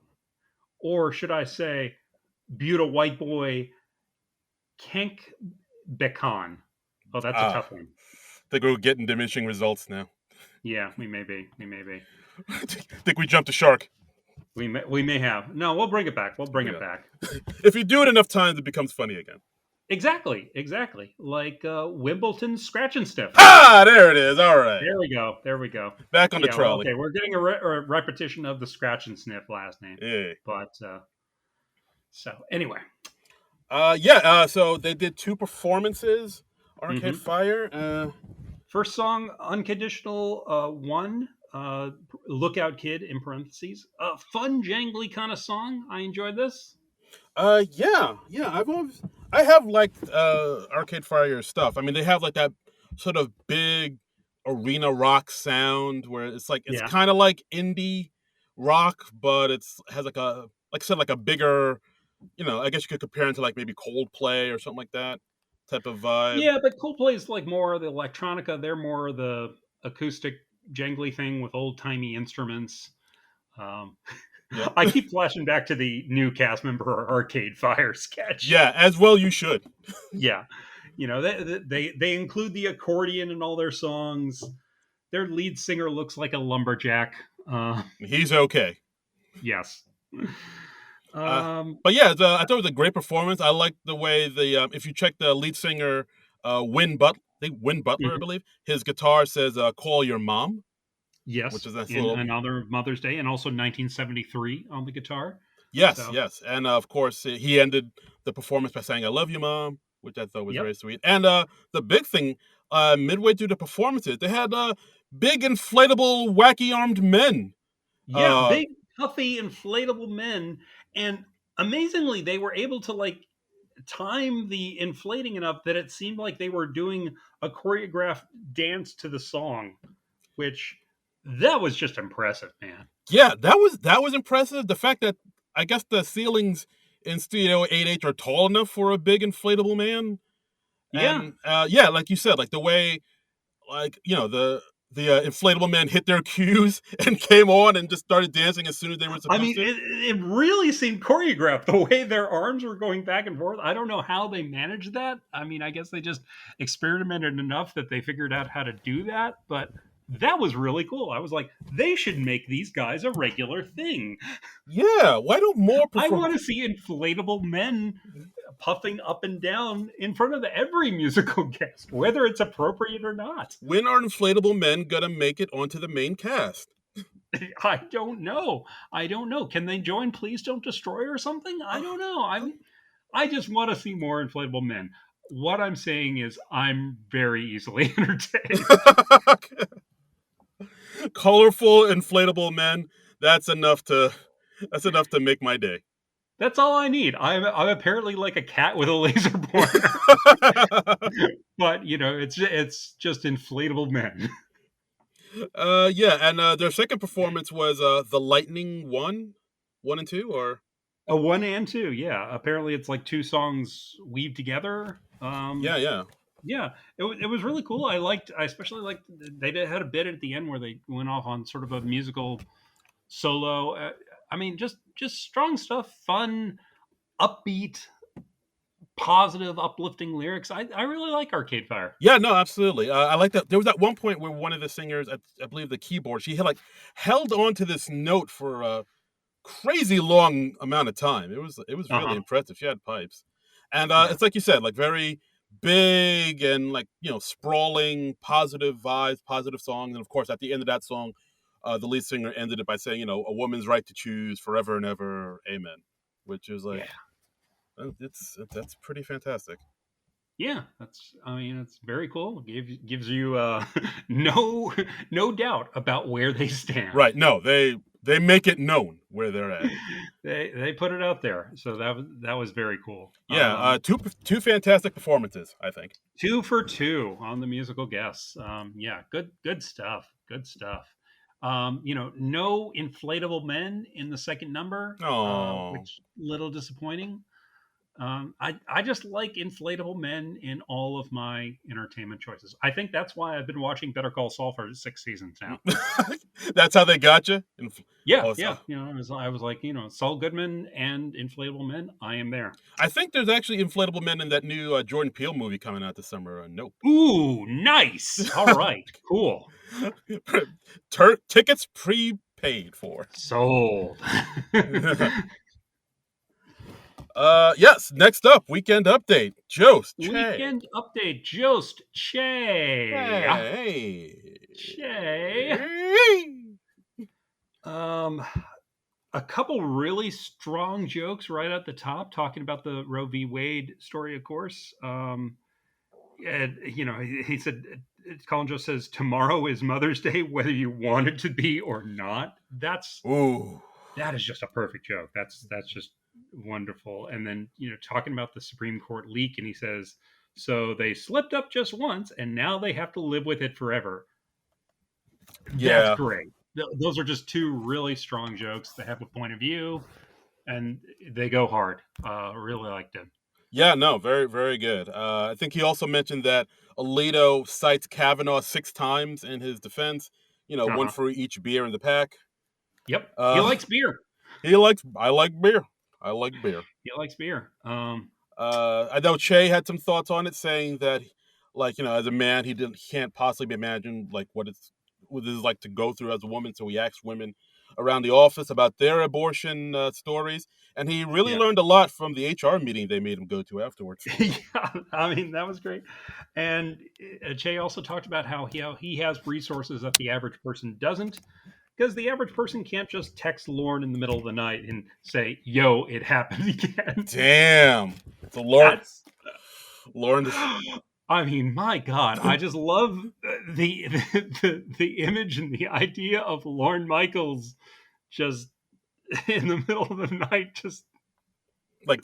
or should I say, Buta White Boy Kenk Bekan. Oh, that's a Ah, tough one. think we're getting diminishing results now. Yeah, we may be. We may be. Think we jumped the shark. We may have. No, we'll bring it back. We'll bring it Yeah. back. If you do it enough times, it becomes funny again. Exactly. Exactly. Like Wimbledon Scratch and Sniff. Ah, there it is. All right. There we go. There we go. Back on the Yeah. Well, trolley. okay. We're getting a repetition of the Scratch and Sniff last name. Yeah. But so anyway. Yeah. So they did two performances. Arcade Mhm. Fire. First song, Unconditional One. Lookout Kid in parentheses. Fun, jangly kind of song. I enjoyed this. Yeah. Yeah. I have liked Arcade Fire stuff. I mean, they have like that sort of big arena rock sound where it's Yeah. kind of like indie rock, but it's has like I said, like a bigger, I guess you could compare it to like maybe Coldplay or something like that type of vibe. Yeah, but Coldplay is like more of the electronica. They're more of the acoustic, jangly thing with old timey instruments. Um, Yeah. I keep flashing back to the new cast member Arcade Fire sketch. Yeah, as well you should. Yeah, they include the accordion in all their songs. Their lead singer looks like a lumberjack. He's okay. Yes. Uh, Um, but yeah, I thought it was a great performance. I like the way if you check the lead singer, Win Butler, I mhm. believe, his guitar says "Call Your Mom," which Yes, is a nice in little another Mother's Day, and also 1973 on the guitar. yes, So, yes, and of course he ended the performance by saying "I love you, Mom," which I thought was yep. very sweet. And the big thing, midway through the performances, they had big inflatable wacky armed men. Yeah, Uh, big, puffy, inflatable men, and amazingly, they were able to like time the inflating enough that it seemed like they were doing a choreographed dance to the song, which that was just impressive, man. Yeah, that was impressive. The fact that I guess the ceilings in Studio 8H are tall enough for a big inflatable man, Yeah, and yeah, like you said, like the way, like the inflatable men hit their cues and came on and just started dancing as soon as they were I supposed mean, to. it really seemed choreographed the way their arms were going back and forth. I don't know how they managed that. I mean, I guess they just experimented enough that they figured out how to do that, but that was really cool. I was like, they should make these guys a regular thing. Yeah, why don't more I perform? want to see inflatable men puffing up and down in front of every musical guest, whether it's appropriate or not. When are inflatable men gonna make it onto the main cast? I don't know. I don't know. Can they join Please Don't Destroy or something? I don't know. I just want to see more inflatable men. What I'm saying is I'm very easily entertained. Colorful inflatable men. That's enough to make my day. That's all I need. I'm apparently like a cat with a laser pointer. But it's just inflatable men. Yeah, and their second performance was the Lightning 1 and 2, or A 1 and 2, yeah. Apparently, it's like two songs weaved together. yeah. Yeah, it was really cool. I especially liked had a bit at the end where they went off on sort of a musical solo. I mean, just strong stuff, fun, upbeat, positive, uplifting lyrics. I really like Arcade Fire. Yeah, no, absolutely. I like that. There was that one point where one of the singers, I believe the keyboard, she had held on to this note for a crazy long amount of time. It was really impressive. She had pipes, and Yeah. it's like you said, very big and sprawling, positive vibes, positive song. And of course, at the end of that song, the lead singer ended it by saying, "A woman's right to choose forever and ever, amen," which is Yeah. that's pretty fantastic. Yeah, it's very cool. Gives you no doubt about where they stand. Right? No, they make it known where they're at. They put it out there, so that was very cool. Yeah, two fantastic performances, I think. 2 for 2 on the musical guests. Yeah, good stuff. Good stuff. No inflatable men in the second number, Oh, which little disappointing. I just like inflatable men in all of my entertainment choices. I think that's why I've been watching Better Call Saul for 6 seasons now. that's how they got you. Yeah, Oh, yeah. I was like, Saul Goodman and inflatable men. I am there. I think there's actually inflatable men in that new Jordan Peele movie coming out this summer. Nope. Ooh, nice. All right, cool. Tickets prepaid for. Sold. Yes. Next up, weekend update. Jost Che. Weekend update. Jost Che. Hey. Che. A couple really strong jokes right at the top, talking about the Roe v. Wade story, of course. And he said, Colin Jost says, "Tomorrow is Mother's Day, whether you want it to be or not." That is just a perfect joke. That's just wonderful. And then talking about the Supreme Court leak, and he says, "So they slipped up just once, and now they have to live with it forever." Yeah. That's great. Those are just two really strong jokes. They have a point of view, and they go hard. Really liked it. Yeah, no, very, very good. I think he also mentioned that Alito cites Kavanaugh 6 times in his defense. One for each beer in the pack. Yep, he likes beer. I like beer. I like beer. He likes beer. I know Che had some thoughts on it, saying that, as a man, he can't possibly imagine what it's like to go through as a woman. So he asked women around the office about their abortion stories, and he really learned a lot from the HR meeting they made him go to afterwards. Yeah, that was great. And Che also talked about how he has resources that the average person doesn't, because the average person can't just text Lauren in the middle of the night and say, "Yo, it happened again." Damn. So Lauren. I mean, my God, I just love the image and the idea of Lorne Michaels just in the middle of the night, just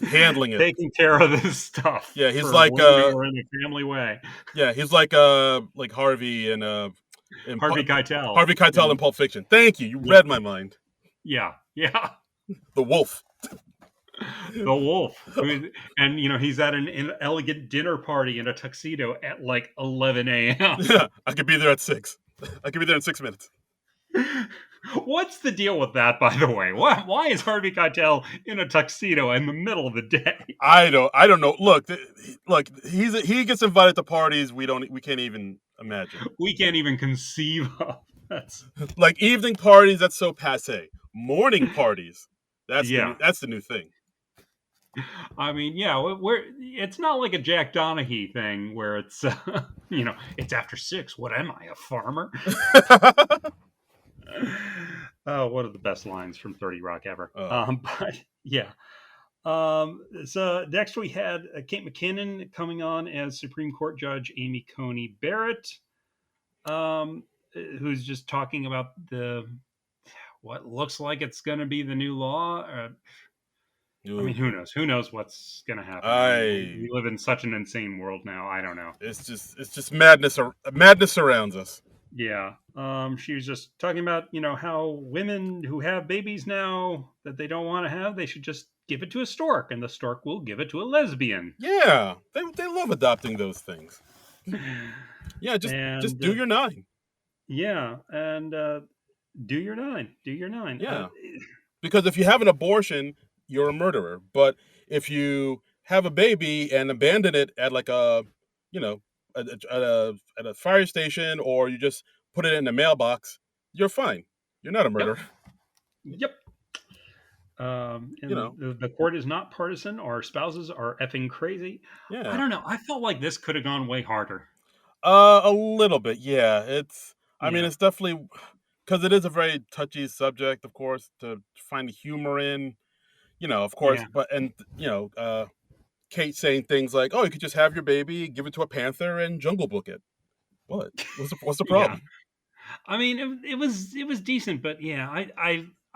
handling it, taking care of this stuff. Yeah, he's or in a family way. Yeah, he's like Harvey and Harvey Keitel. Harvey Keitel in Pulp Fiction. Thank you. You read my mind. Yeah. The wolf. The wolf. And he's at an elegant dinner party in a tuxedo at 11 a.m. Yeah, I could be there at 6. I could be there in 6 minutes. What's the deal with that, by the way? Why is Harvey Keitel in a tuxedo in the middle of the day? I don't know. Look, he gets invited to parties we can't even imagine. We can't even conceive of. That's evening parties. That's so passé. Morning parties. That's the new thing. I mean, yeah, it's not like a Jack Donaghy thing where it's it's after 6. What am I, a farmer? Oh, one of the best lines from 30 Rock ever. Oh, But yeah. So next we had Kate McKinnon coming on as Supreme Court Judge Amy Coney Barrett, who's just talking about the what looks like it's going to be the new law. I mean, ooh. who knows? Who knows what's going to happen? I mean, we I live in such an insane world now. I don't know. it's just madness. Madness surrounds us. Yeah. She was just talking about, how women who have babies now that they don't want to have, they should just give it to a stork, and the stork will give it to a lesbian. Yeah, they love adopting those things. Yeah, just And do your 9. yeah, and do your nine. Do your nine. Yeah, because if you have an abortion, you're a murderer. But if you have a baby and abandon it at like you know, at a fire station, or you just put it in the mailbox, you're fine. You're not a Yep. murderer. Yep. You And know. the court is not partisan. Our spouses are effing crazy. I Yeah. don't know. I felt like this could have gone way harder. A little bit. Yeah. I mean, Yeah. it's definitely because it is a very touchy subject, of course, to find humor in. Of course, Yeah. but Kate saying things like, "Oh, you could just have your baby, give it to a panther, and Jungle Book it." What? What's the Yeah. problem? I mean, it was decent, but yeah,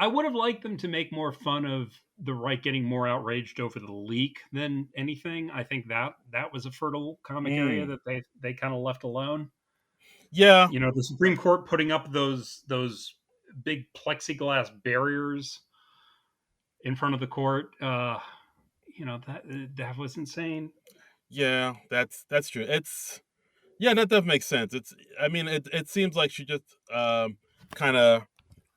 I would have liked them to make more fun of the right getting more outraged over the leak than anything. I think that was a fertile comic area Mm. that they kind of left alone. Yeah, The Supreme Court putting up those big plexiglass barriers in front of the court. That was insane. yeah, that's true. Yeah, that does make sense. I mean, it seems like she just kind of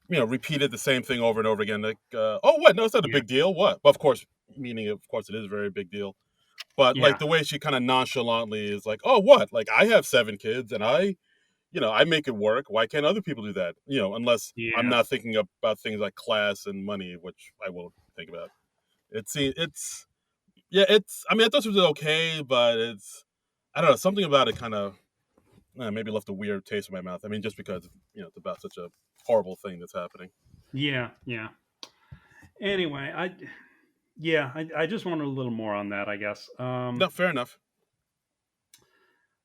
repeated the same thing over and over again. Like, oh, what? No, it's not a Yeah, big deal. What? Well, of course, meaning of course it is a very big deal. But like yeah, the way she kind of nonchalantly is like, oh, what? Like I have 7 kids and I make it work. Why can't other people do that? Unless I'm yeah, not thinking about things like class and money, which I will think about. It's yeah, I mean, I thought it was okay, but I don't know, something about it kind of maybe left a weird taste in my mouth. I mean, just because it's about such a horrible thing that's happening. yeah, yeah. Anyway, I just wanted a little more on that, I guess. No, fair enough.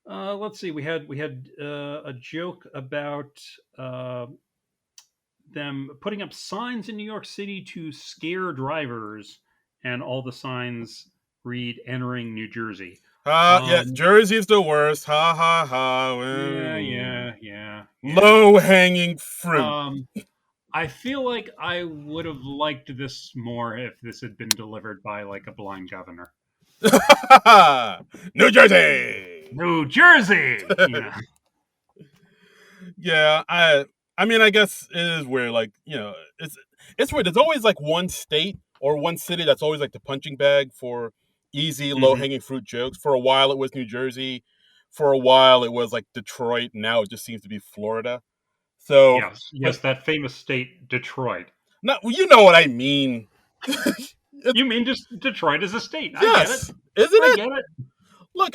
Let's see. We had a joke about uh, them putting up signs in New York City to scare drivers, and all the signs read "Entering New Jersey." Yeah, Um, Jersey's the worst. Ha ha ha. yeah, yeah, yeah, yeah. Low hanging fruit. Um, I feel like I would have liked this more if this had been delivered by like a blind governor. New Jersey. New Jersey. Yeah, I mean, I guess it is weird. Like, it's weird. There's always like one state or one city that's always like the punching bag for easy, low Hmm. hanging fruit jokes. For a while, it was New Jersey. For a while, it was like Detroit. Now it just seems to be Florida. So, Yes, but yes, that famous state, Detroit. not you know what I mean. It's You mean just Detroit as a state? I get it. yes, isn't I it? get it. Look,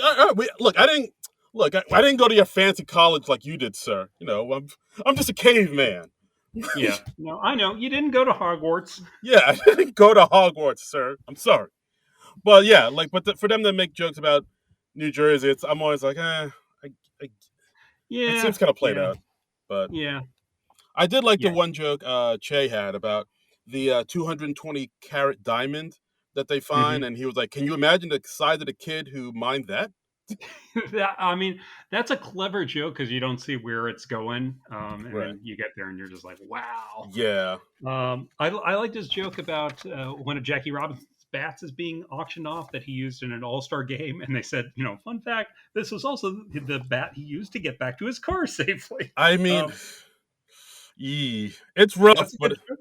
look. I didn't look. I didn't go to your fancy college like you did, sir. I'm just a caveman. Yeah. No, I know. You didn't go to Hogwarts. Yeah, I didn't go to Hogwarts, sir. I'm sorry, but yeah, like, for them to make jokes about New Jersey, I'm always like, it Yeah. seems kind of played Yeah. out. But Yeah. I did like the Yeah. one joke Che had about the 220 carat diamond that they find, Hmm. and he was like, "Can you imagine the size of the kid who mined that?" I mean, that's a clever joke because you don't see where it's going, and Right. then you get there and you're just like, wow. Yeah. I like this joke about one of Jackie Robinson's bats is being auctioned off that he used in an All Star game, and they said, fun fact, this was also the bat he used to get back to his car safely. I mean, Um, it's rough, that's a but good joke.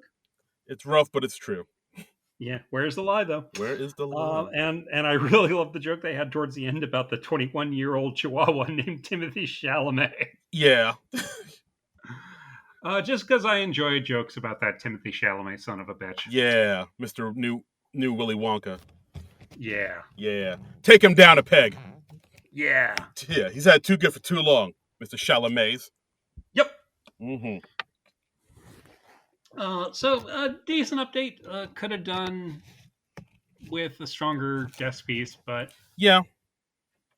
it's true. Yeah, where's the lie though? Where is the line? And I really love the joke they had towards the end about the 21-year-old Chihuahua named Timothy Chalamet. Yeah. Just because I enjoy jokes about that Timothy Chalamet son of a bitch. Yeah, Mr. New Willy Wonka. Yeah. Yeah. Take him down a peg. Yeah. Yeah, he's had too good for too long, Mr. Chalamet. Yep. Mm-hmm. Decent update. Could have done with a stronger guest piece, but Yeah.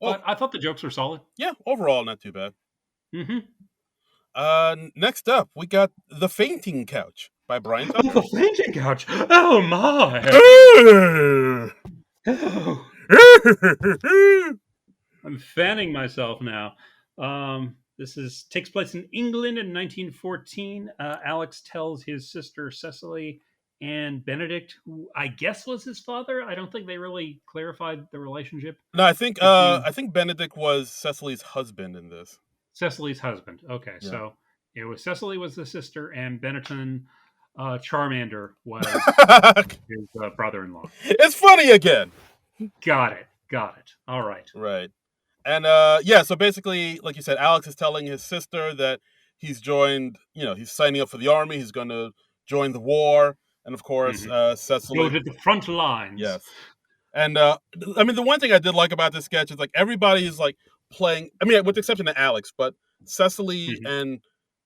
Oh, I thought the jokes were solid. yeah. Overall, not too bad. Mm-hmm. Next up, we got The Fainting Couch by Brian Oh, the Tucker. fainting couch. Oh my. Oh, I'm fanning myself now. This is takes place in England in 1914. Alex tells his sister Cecily and Benedict, who I guess was his father. I don't think they really clarified the relationship No, between I think Benedict was Cecily's husband in this. Cecily's husband. Okay, Yeah. so it was Cecily was the sister, and Benetton Charmander was his brother-in-law. It's funny again. Got it. Got it. All right. Right. And yeah, so basically, like you said, Alex is telling his sister that he's joined, he's signing up for the army, he's going to join the war. And of course, Hmm. Go Cecily, to the front lines. yes. And I mean, the one thing I did like about this sketch is like everybody is like playing, I mean, with the exception of Alex, but Cecily Hmm. and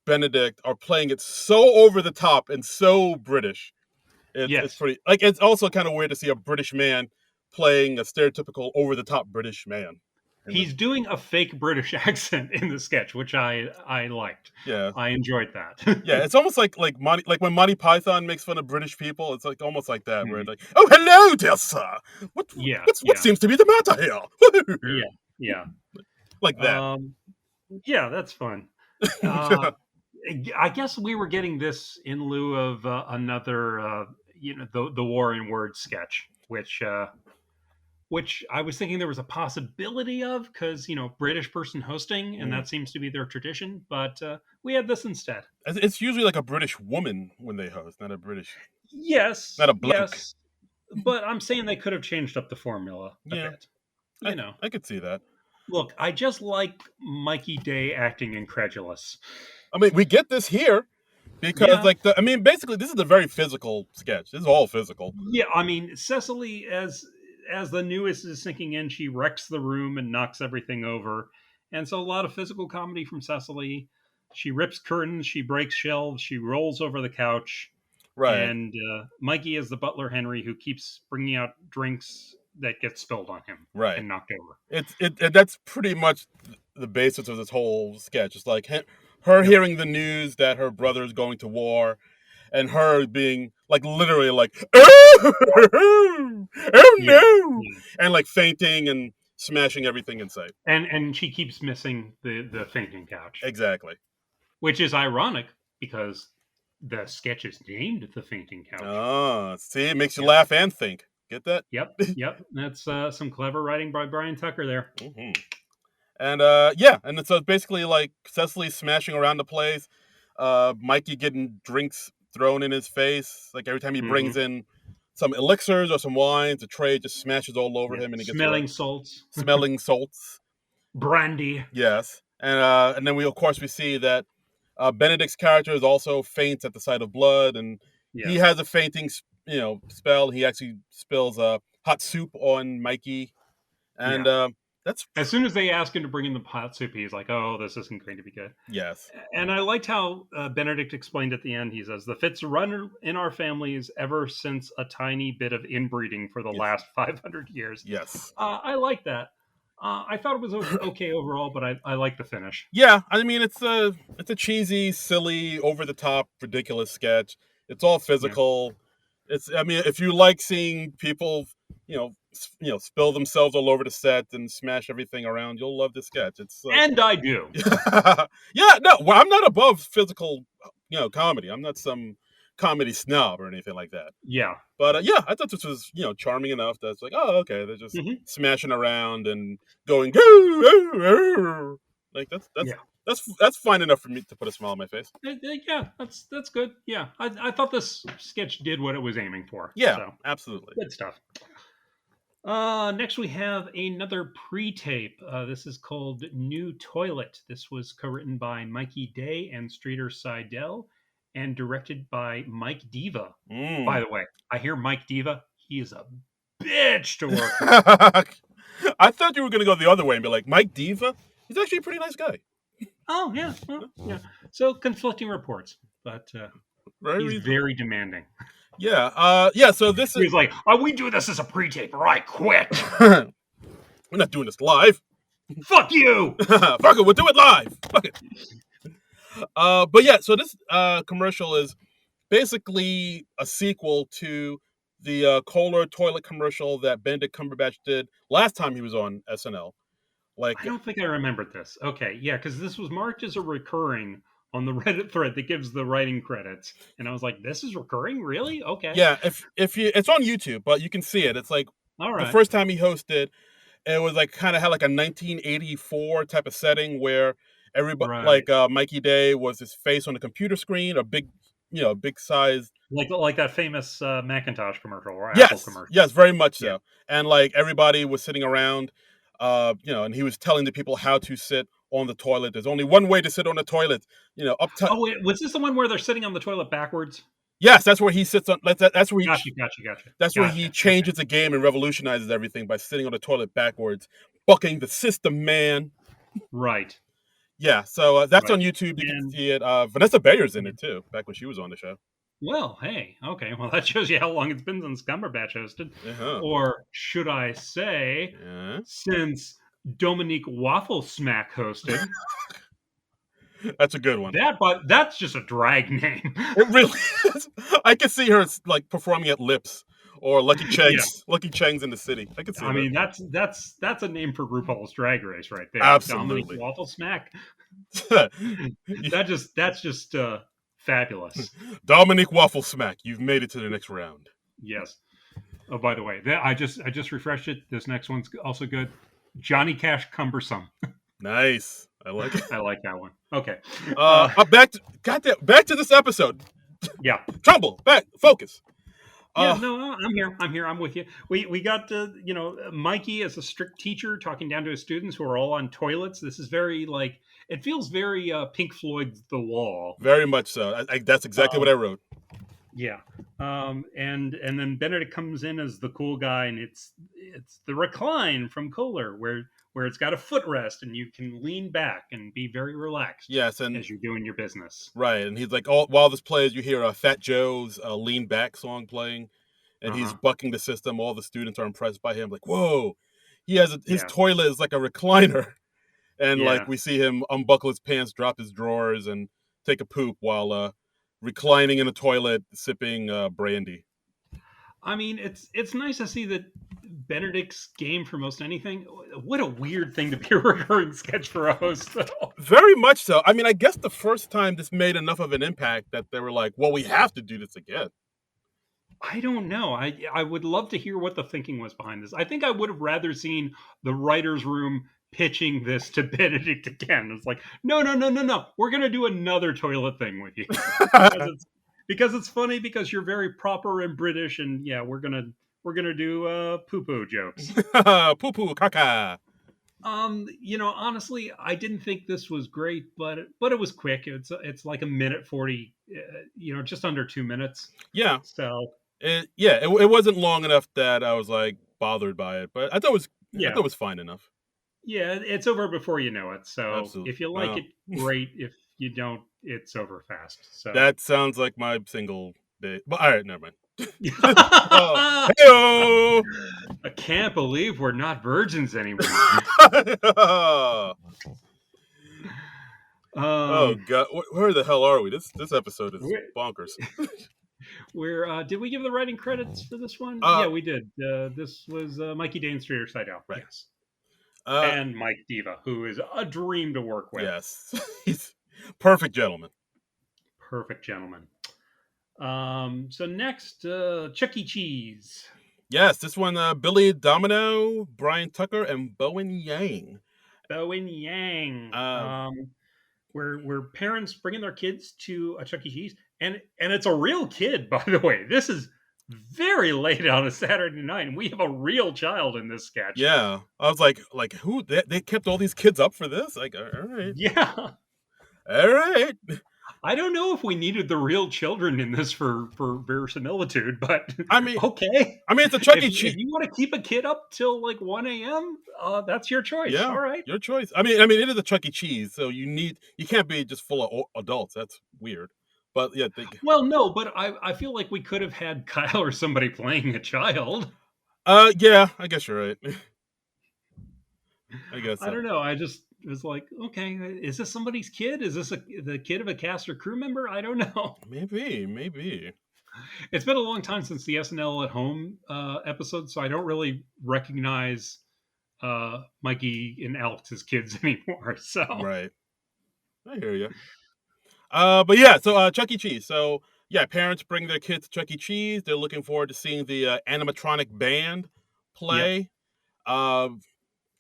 Benedict are playing it so over the top and so British. It's Yes. pretty, like, it's also kind of weird to see a British man playing a stereotypical over the top British man. In this, He's doing a fake British accent in the sketch, which I liked. yeah. I enjoyed that. Yeah, it's almost like when Monty Python makes fun of British people. It's like almost like that, where Mhm. it's like, "Oh, hello, dear sir. Yeah, What yeah, seems to be the matter here?" yeah, yeah. Like that. Um, yeah, that's fun. Uh, I guess we were getting this in lieu of another, the War in Words sketch, which I was thinking there was a possibility of because British person hosting, and Mm. that seems to be their tradition. But we had this instead. It's usually like a British woman when they host, not Yes, a bloke. yes, but I'm saying they could have changed up the formula a Yeah, bit. You know, I could see that. look, I just like Mikey Day acting incredulous. I mean, we get this here because Yeah, I mean, basically, this is a very physical sketch. This is all physical. yeah. I mean, Cecily, as the newest is sinking in, she wrecks the room and knocks everything over, and so a lot of physical comedy from Cecily. She rips curtains, she breaks shelves, she rolls over the couch, Right. and Mikey is the butler Henry who keeps bringing out drinks that get spilled on him Right. and knocked over. That's pretty much the basis of this whole sketch. It's like her Yep. hearing the news that her brother is going to war, and her being like literally like, oh, oh Yeah. no, Yeah. and like fainting and smashing everything in sight. And she keeps missing the fainting couch, Exactly. which is ironic because the sketch is named the fainting couch. Ah, see, it makes you Yep. laugh and think. Get that? Yep. Yep. That's some clever writing by Brian Tucker there. Hmm. And yeah, and so it's basically like Cecily smashing around the place, Mikey getting drinks thrown in his face. Like every time he brings Hmm. in some elixirs or some wines, the tray just smashes all over Yeah. him and he gets Smelling wrecked. salts, Smelling salts. brandy. Yes. And then we of course we see that Benedict's character is also faints at the sight of blood, and he Yes. has a fainting spell. He actually spills hot soup on Mikey, and Yeah. that's As soon as they ask him to bring in the hot soup, he's like, "Oh, this isn't going to be good." yes. And I liked how Benedict explained at the end. He says, "The fits run in our families ever since a tiny bit of inbreeding for the Yes. last 500 years." Yes. I like that. I thought it was okay overall, but I like the finish. Yeah, I mean it's a cheesy, silly, over the top, ridiculous sketch. It's all Yeah. physical. It's I mean if you like seeing people, spill themselves all over the set and smash everything around, you'll love this sketch. It's And I do. yeah, no, well, I'm not above physical, comedy. I'm not some comedy snob or anything like that. Yeah. But yeah, I thought this was charming enough. That's like, oh, okay, they're just Hmm. smashing around and going, "Goo, oo, oo." Like Yeah. that's fine enough for me to put a smile on my face. Yeah. That's good. Yeah. I thought this sketch did what it was aiming for. Yeah, So absolutely. good stuff. Next, we have another pre-tape. This is called "New Toilet." This was co-written by Mikey Day and Streeter Seidel, and directed by Mike Diva. By Mm. the way, I hear Mike Diva. He is a bitch to work with. I thought you were going to go the other way and be like, Mike Diva? He's actually a pretty nice guy. Oh yeah, well, yeah. So conflicting reports, but Very he's reasonable. very demanding. Yeah. Yeah, so this He is... was like, "Oh, we do this as a pre-tape, or I quit. We're not doing this live. Fuck you." Fuck it, we'll do it live. Fuck it. But yeah, so this commercial is basically a sequel to the Kohler toilet commercial that Benedict Cumberbatch did last time he was on SNL. I Like, don't think I remembered this. Okay, yeah, because this was marked as a recurring on the Reddit thread that gives the writing credits, and I was like, "This is recurring, really? Okay, yeah, if you, it's on YouTube, but you can see it. It's like all the right, first time he hosted, it was like kind of had like a 1984 type of setting where everybody, right." like Mikey Day, was his face on the computer screen, a big, big size. Like that famous Macintosh commercial or Apple Yes, commercial. yes, very much Yeah. so. And like everybody was sitting around, and he was telling the people how to sit on the toilet. There's only one way to sit on the toilet, up top. Oh wait, was this the one where they're sitting on the toilet backwards? Yes, that's where he sits on. That's where he Gotcha. Okay. changes the game and revolutionizes everything by sitting on the toilet backwards, bucking the system, man. Right. Yeah, so that's Right. on YouTube. You can And see it. Vanessa Bayer's in it too, back when she was on the show. well, hey, okay. Well, that shows you how long it's been since Cumberbatch hosted, Uh-huh. or should I say, Yeah. since Dominique Waffle Smack hosted. That's a good one. But that's just a drag name. It really is. I could see her like performing at Lips or Lucky Yeah, Cheng's. Lucky Cheng's in the city. I could see I that. mean that's a name for RuPaul's Drag Race right there. Dominique Absolutely. Waffle Smack. You- That's just fabulous. Dominique Waffle Smack. You've made it to the next round. Yes. Oh, by the way, I just refreshed it. This next one's also good. Johnny Cash Cumbersome. Nice. I like it. I like that one. Okay. Back to this episode. Yeah. Trumbull, back, focus. Yeah, no, I'm here. I'm with you. We got Mikey as a strict teacher talking down to his students who are all on toilets. This is very like it feels very Pink Floyd's The Wall. Very much so. That's exactly what I wrote. Yeah. And then Benedict comes in as the cool guy, and it's the recline from Kohler where it's got a footrest and you can lean back and be very relaxed Yes, and as you're doing your business. right, and he's like, all while this plays, you hear Fat Joe's "Lean Back" song playing, and he's Uh-huh. bucking the system. All the students are impressed by him. Like, whoa, his Yeah. toilet is like a recliner, and Yeah. like we see him unbuckle his pants, drop his drawers, and take a poop while reclining in a toilet, sipping brandy. I mean, it's nice to see that Benedict's game for most anything. What a weird thing to be a recurring sketch for a host, though. Very much so. I mean, I guess the first time this made enough of an impact that they were like, well, we have to do this again. I don't know. I would love to hear what the thinking was behind this. I think I would have rather seen the writers' room pitching this to Benedict again. It's like, no. We're gonna do another toilet thing with you because it's funny because you're very proper and British, and yeah, we're gonna do poo poo jokes. Poo poo caca. Honestly, I didn't think this was great, but it was quick. It's like a minute 40, just under 2 minutes. Yeah. So It wasn't long enough that I was like bothered by it, but I thought yeah, it was fine enough. yeah, it's over before you know it. So Absolutely. if you like Wow. it, great. If you don't, it's over fast. So That sounds like my single day. But all right, never mind. I Hey-o! can't believe we're not virgins anymore. Oh god, where the hell are we? This episode is We're- bonkers. Did we give the writing credits for this one? Uh, Yeah, we did. This was Mikey Dane Streeter Side Out. Right. Yes. Uh, And Mike Diva, who is a dream to work with. yes, he's perfect gentleman. Perfect gentleman. So next, Chuck E. Cheese. Yes, this one, Billy Domino, Brian Tucker, and Bowen Yang. Bowen Yang. Where parents bringing their kids to a Chuck E. Cheese, and it's a real kid, by the way. This is very late on a Saturday night, and we have a real child in this sketch. Yeah, I was like who? They kept all these kids up for this? Like, all right, Yeah. all right. I don't know if we needed the real children in this for verisimilitude, but I mean, okay. it's a Chuck If E. you, if Cheese. you want to keep a kid up till like 1 a.m., that's your choice. Yeah, All right. your choice. It is a Chuck E. Cheese, so you can't be just full of adults. That's weird. But yeah, Well, no, but I feel like we could have had Kyle or somebody playing a child. yeah, I guess you're right. I guess I so. don't know. I just was like, okay, is this somebody's kid? Is this the kid of a cast or crew member? I don't know. Maybe. It's been a long time since the SNL at Home episode, so I don't really recognize Mikey and Alex's kids anymore. So Right. I hear you. But yeah, so Chuck E. Cheese. So yeah, parents bring their kids to Chuck E. Cheese. They're looking forward to seeing the animatronic band yep, play. Uh,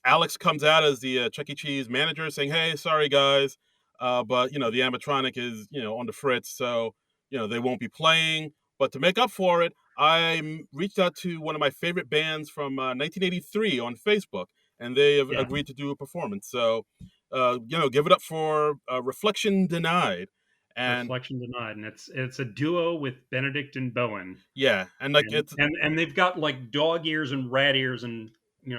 Alex comes out as the Chuck E. Cheese manager, saying, "Hey, sorry guys, but the animatronic is on the fritz, so they won't be playing. But to make up for it, I reached out to one of my favorite bands from 1983 on Facebook, and they have yeah. agreed to do a performance. So, give it up for Reflection Denied, and Reflection denied, and it's a duo with Benedict and Bowen, yeah, and like and it's and they've got like dog ears and rat ears and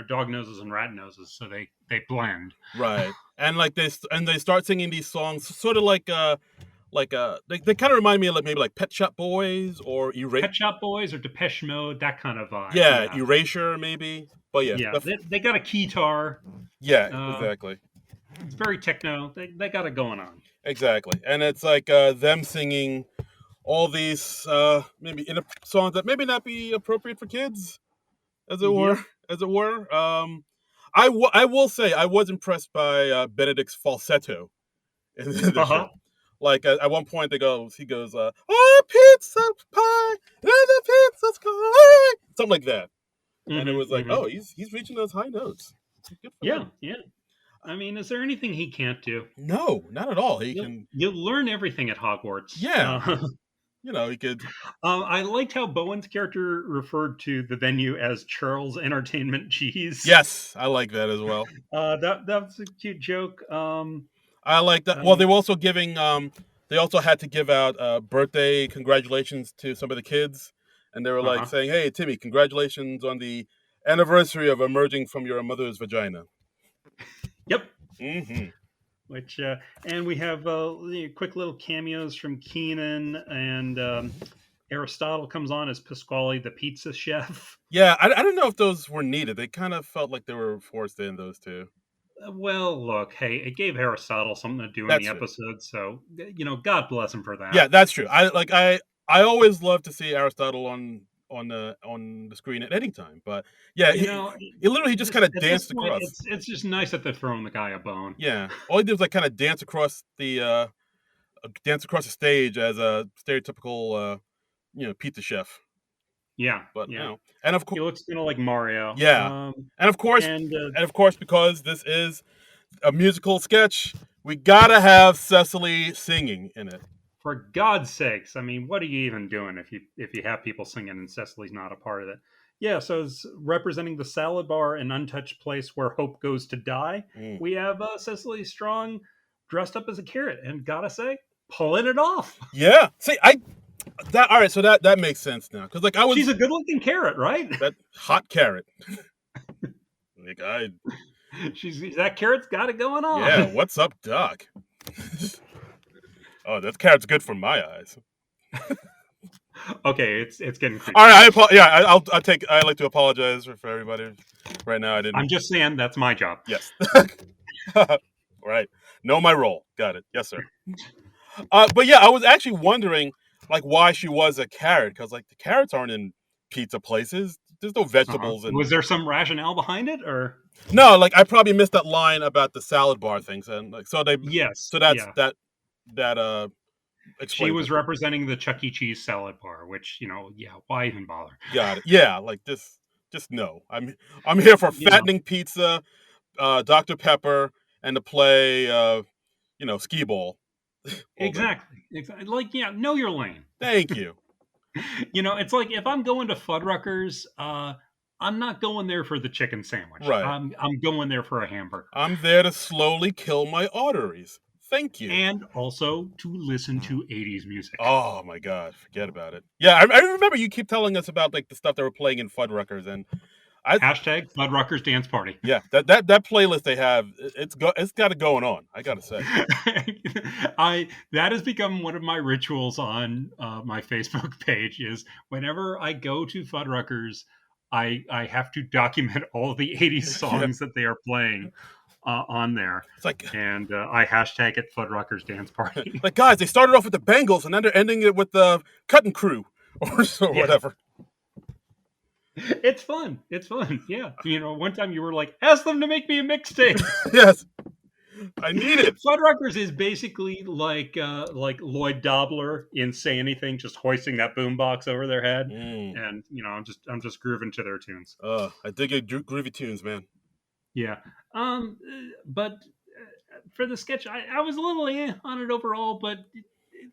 dog noses and rat noses, so they blend. right, and like they start singing these songs, sort of they kind of remind me of like maybe like Pet Shop Boys or Pet Shop Boys or Depeche Mode, that kind of vibe. yeah, Yeah, Erasure maybe. But yeah, yeah. They got a keytar. yeah, Uh, exactly, it's very techno. They got it going on. exactly, and it's like them singing all these maybe in songs that maybe not be appropriate for kids, as it were, Yep. as it were. I will say I was impressed by Benedict's falsetto in the Uh show. huh. Like at one point he goes, "Oh, pizza pie, and the pizza sky," something like that, and it was like, Hmm. oh, he's reaching those high notes. Good for Yeah, him. yeah. I mean, is there anything he can't do? No, not at all. He You'll can, you'll learn everything at Hogwarts. yeah, he could. I liked how Bowen's character referred to the venue as Charles Entertainment Cheese. Yes, I like that as well. That was a cute joke. I like that. Uh Well, they were also giving. They also had to give out birthday congratulations to some of the kids, and they were like huh. saying, "Hey, Timmy, congratulations on the anniversary of emerging from your mother's vagina." Yep. Hmm. Which and we have quick little cameos from Keenan and Aristotle comes on as Pasquale, the pizza chef. Yeah, I don't know if those were needed. They kind of felt like they were forced in those two. Well, look, hey, it gave Aristotle something to do in the That's true. episode, so God bless him for Yeah, that. that's true. I always love to see Aristotle on the screen at any time. But yeah, You know, he literally just kind of at this danced point, across. it's just nice that they're throwing the guy a bone. Yeah, all he did was like kind of dance across the stage as a stereotypical pizza chef. Yeah, But yeah. and of He course, looks kind of like Mario. yeah, and of course, And because this is a musical sketch, we gotta have Cecily singing in it. for God's sakes, I mean, what are you even doing if you have people singing and Cecily's not a part of it? Yeah, so it's representing the salad bar, an untouched place where hope goes to die. Mm. We have Cecily Strong dressed up as a carrot, and gotta say, pulling it off. Yeah, see, all right, so that makes sense now because like I She's was a good-looking carrot, right? that hot carrot. Like I She's that carrot's got it going Yeah, on. what's up, Doc? Oh, that carrot's good for my eyes. Okay, it's getting All creepy. right, I'll take. I like to apologize for everybody right now. I didn't. I'm just saying that's my job. Yes. Right. Know my role. Got it. Yes, sir. But yeah, I was actually wondering like why she was a carrot because like the carrots aren't in pizza places. There's no Uh-huh. vegetables and Was there some rationale behind it, or no. Like I probably missed that line about the salad bar things and like yes, so that's yeah. that She explains it. was representing the Chuck E. Cheese salad bar, which yeah, why even bother? Got it. Yeah, like just no. I'm here for You know, fattening pizza, Dr. Pepper, and to play skee ball all day. exactly. Like, yeah, know your lane. Thank you. It's like if I'm going to Fuddruckers, I'm not going there for the chicken sandwich. Right. I'm going there for a hamburger. I'm there to slowly kill my arteries. Thank you. and also to listen to 80s music. Oh my god, forget about it. Yeah, I remember you keep telling us about like the stuff they were playing in Fuddruckers, and I Hashtag Fuddruckers Dance Party. yeah, that playlist they have, it's got it going on. I gotta say. I that has become one of my rituals on my Facebook page. Is whenever I go to Fuddruckers, I have to document all the 80s Yeah, songs that they are playing on there, it's like and I hashtag it Fuddruckers Dance Party. like guys, they started off with the Bengals and then they're ending it with the Cutting Crew or so Yeah, whatever. it's fun. It's fun. Yeah, one time you were like, ask them to make me a mixtape. Yes, I need it. Fuddruckers is basically like Lloyd Dobler in Say Anything, just hoisting that boombox over their head, Mm. and I'm just grooving to their tunes. I dig it, groovy tunes, man. Yeah, but for the sketch, I was a little on it overall, but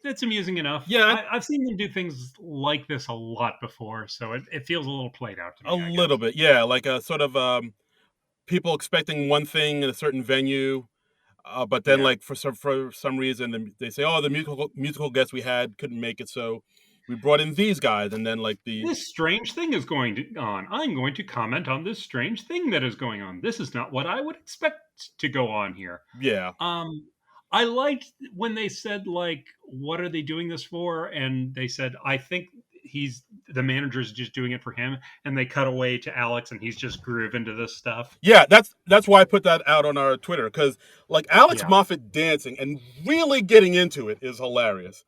it's amusing enough. Yeah, I've seen them do things like this a lot before, so it feels a little played out to a me, I little guess. bit. Yeah, like a sort of people expecting one thing in a certain venue, but then Yeah. like for some reason they say, oh, the musical guest we had couldn't make it, so we brought in these guys, and then like the This strange thing is going on. I'm going to comment on this strange thing that is going on. This is not what I would expect to go on here. yeah Um, I liked when they said like, "What are they doing this for?" And they said, "I think the manager's just doing it for him." And they cut away to Alex, and he's just grooving to this stuff. yeah that's why I put that out on our Twitter, because like Alex Yeah. Moffat dancing and really getting into it is hilarious.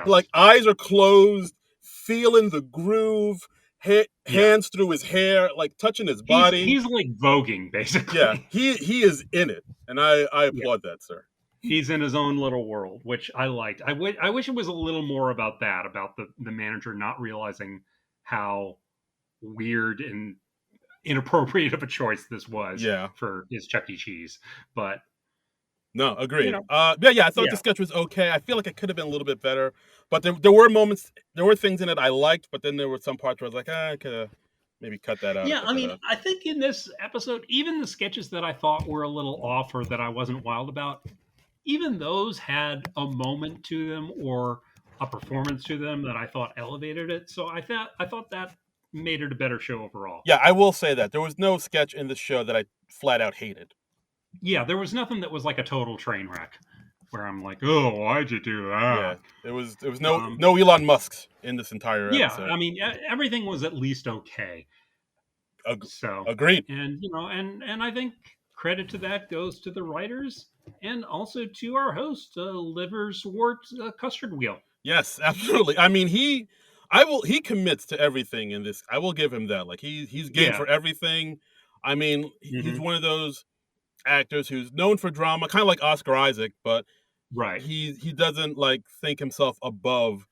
Like Yes. eyes are closed, feeling the groove, Yeah. hands through his hair, like touching his He's body. he's like voguing Yeah, basically. he is in it, and I Yeah. applaud that, sir. He's in his own little world, which I liked. I wish it was a little more about that, about the manager not realizing how weird and inappropriate of a choice this was Yeah, for his Chuck E. Cheese. But no, you agreed. know, Yeah, I thought the yeah, sketch was okay. I feel like it could have been a little bit better, but there were moments, there were things in it I liked, but then there were some parts where I was like, I could have maybe cut that out or yeah. cut I that mean, out. I think in this episode, even the sketches that I thought were a little off or that I wasn't wild about, even those had a moment to them or a performance to them that I thought elevated it. So I thought that made it a better show overall. Yeah, I will say that there was no sketch in the show that I flat out hated. Yeah, there was nothing that was like a total train wreck where I'm like, oh, why'd you do Yeah, that? there was Um, no Elon Musks in this entire yeah, episode. I mean, everything was at least okay. Ag- So, Agreed. and and I think credit to that goes to the writers and also to our host, Liverswort Custard Wheel. Yes, absolutely. I mean, he commits to everything in this. I will give him that. Like he's game Yeah. for everything. I mean, he's Hmm. one of those actors who's known for drama, kind of like Oscar Isaac, but Right. he doesn't like think himself above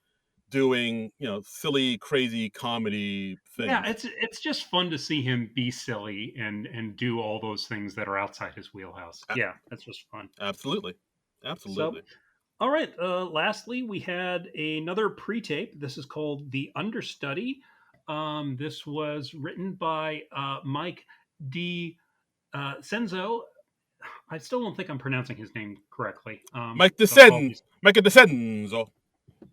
doing, silly, crazy comedy Yeah, things. it's just fun to see him be silly and do all those things that are outside his wheelhouse. A- Yeah, that's just fun. Absolutely. So, Absolutely. all right. Lastly, we had another pre-tape. This is called The Understudy. This was written by Mike D. Senzo. I still don't think I'm pronouncing his name correctly. So apologies. Mike Descenzo.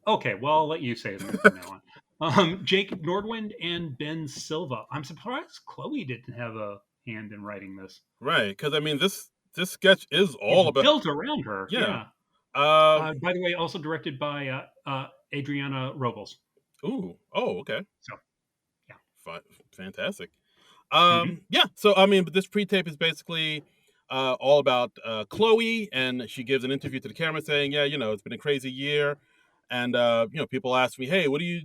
Okay, well, I'll let you say his name from now on. Jake Nordwind and Ben Silva. I'm surprised Chloe didn't have a hand in writing this. Right, because I mean this sketch is It's all about, built around her. yeah. Yeah. Um By the way, also directed by Adriana Robles. okay. So, yeah. Fantastic. Hmm. Yeah, so I mean, but this pre-tape is basically all about Chloe, and she gives an interview to the camera saying, yeah, it's been a crazy year, and people ask me, hey, what do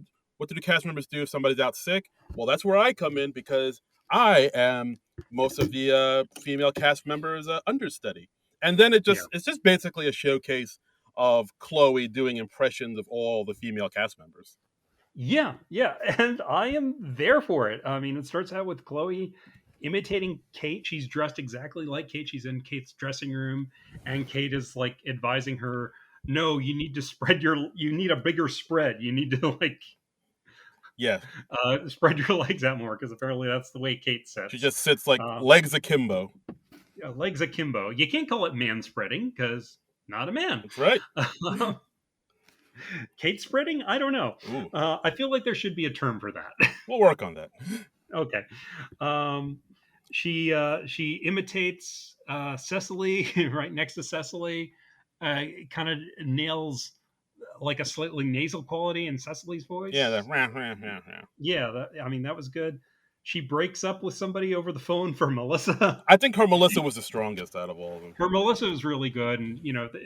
the cast members do if somebody's out sick? Well, that's where I come in, because I am most of the female cast members understudy. And then Yeah. it's just basically a showcase of Chloe doing impressions of all the female cast members. Yeah, yeah, and I am there for it. I mean, it starts out with Chloe imitating Kate. She's dressed exactly like Kate. She's in Kate's dressing room, and Kate is like advising her, "No, you need to you need a bigger spread. You need to like Yeah, spread your legs out more because apparently that's the way Kate she sits. just sits like Uh, legs akimbo. legs akimbo. You can't call it man spreading because not a man. That's right. Kate spreading? I don't know. Ooh, I feel like there should be a term for that. we'll work on that. Okay. Um, she imitates Cecily right next to Cecily. Kind of nails like a slightly nasal quality in Cecily's Yeah, voice. that. Yeah, I mean that was good. She breaks up with somebody over the phone for Melissa. I think her Melissa was the strongest out of all of them. Her Melissa was really good, and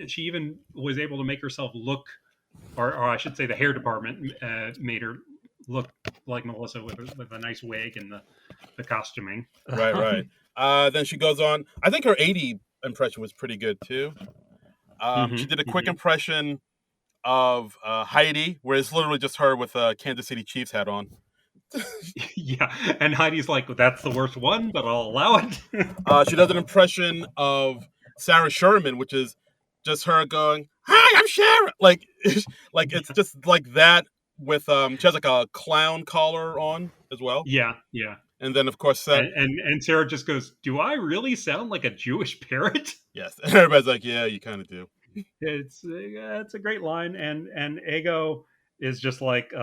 she even was able to make herself look, or I should say, the hair department made her look like Melissa with a nice wig and the costuming. Right, right. Then she goes on. I think her 80 impression was pretty good too. She did a quick impression of Heidi, where it's literally just her with a Kansas City Chiefs hat on. Yeah, and Heidi's like, well, "That's the worst one, but I'll allow it." She does an impression of Sarah Sherman, which is just her going, "Hi, I'm Sharon." Like, like it's just like that with she has like a clown collar on as well. Yeah, yeah. And then of course And Sarah just goes, "Do I really sound like a Jewish parrot?" yes, and everybody's like, "Yeah, you kind of do." It's a great line, and Ego is just like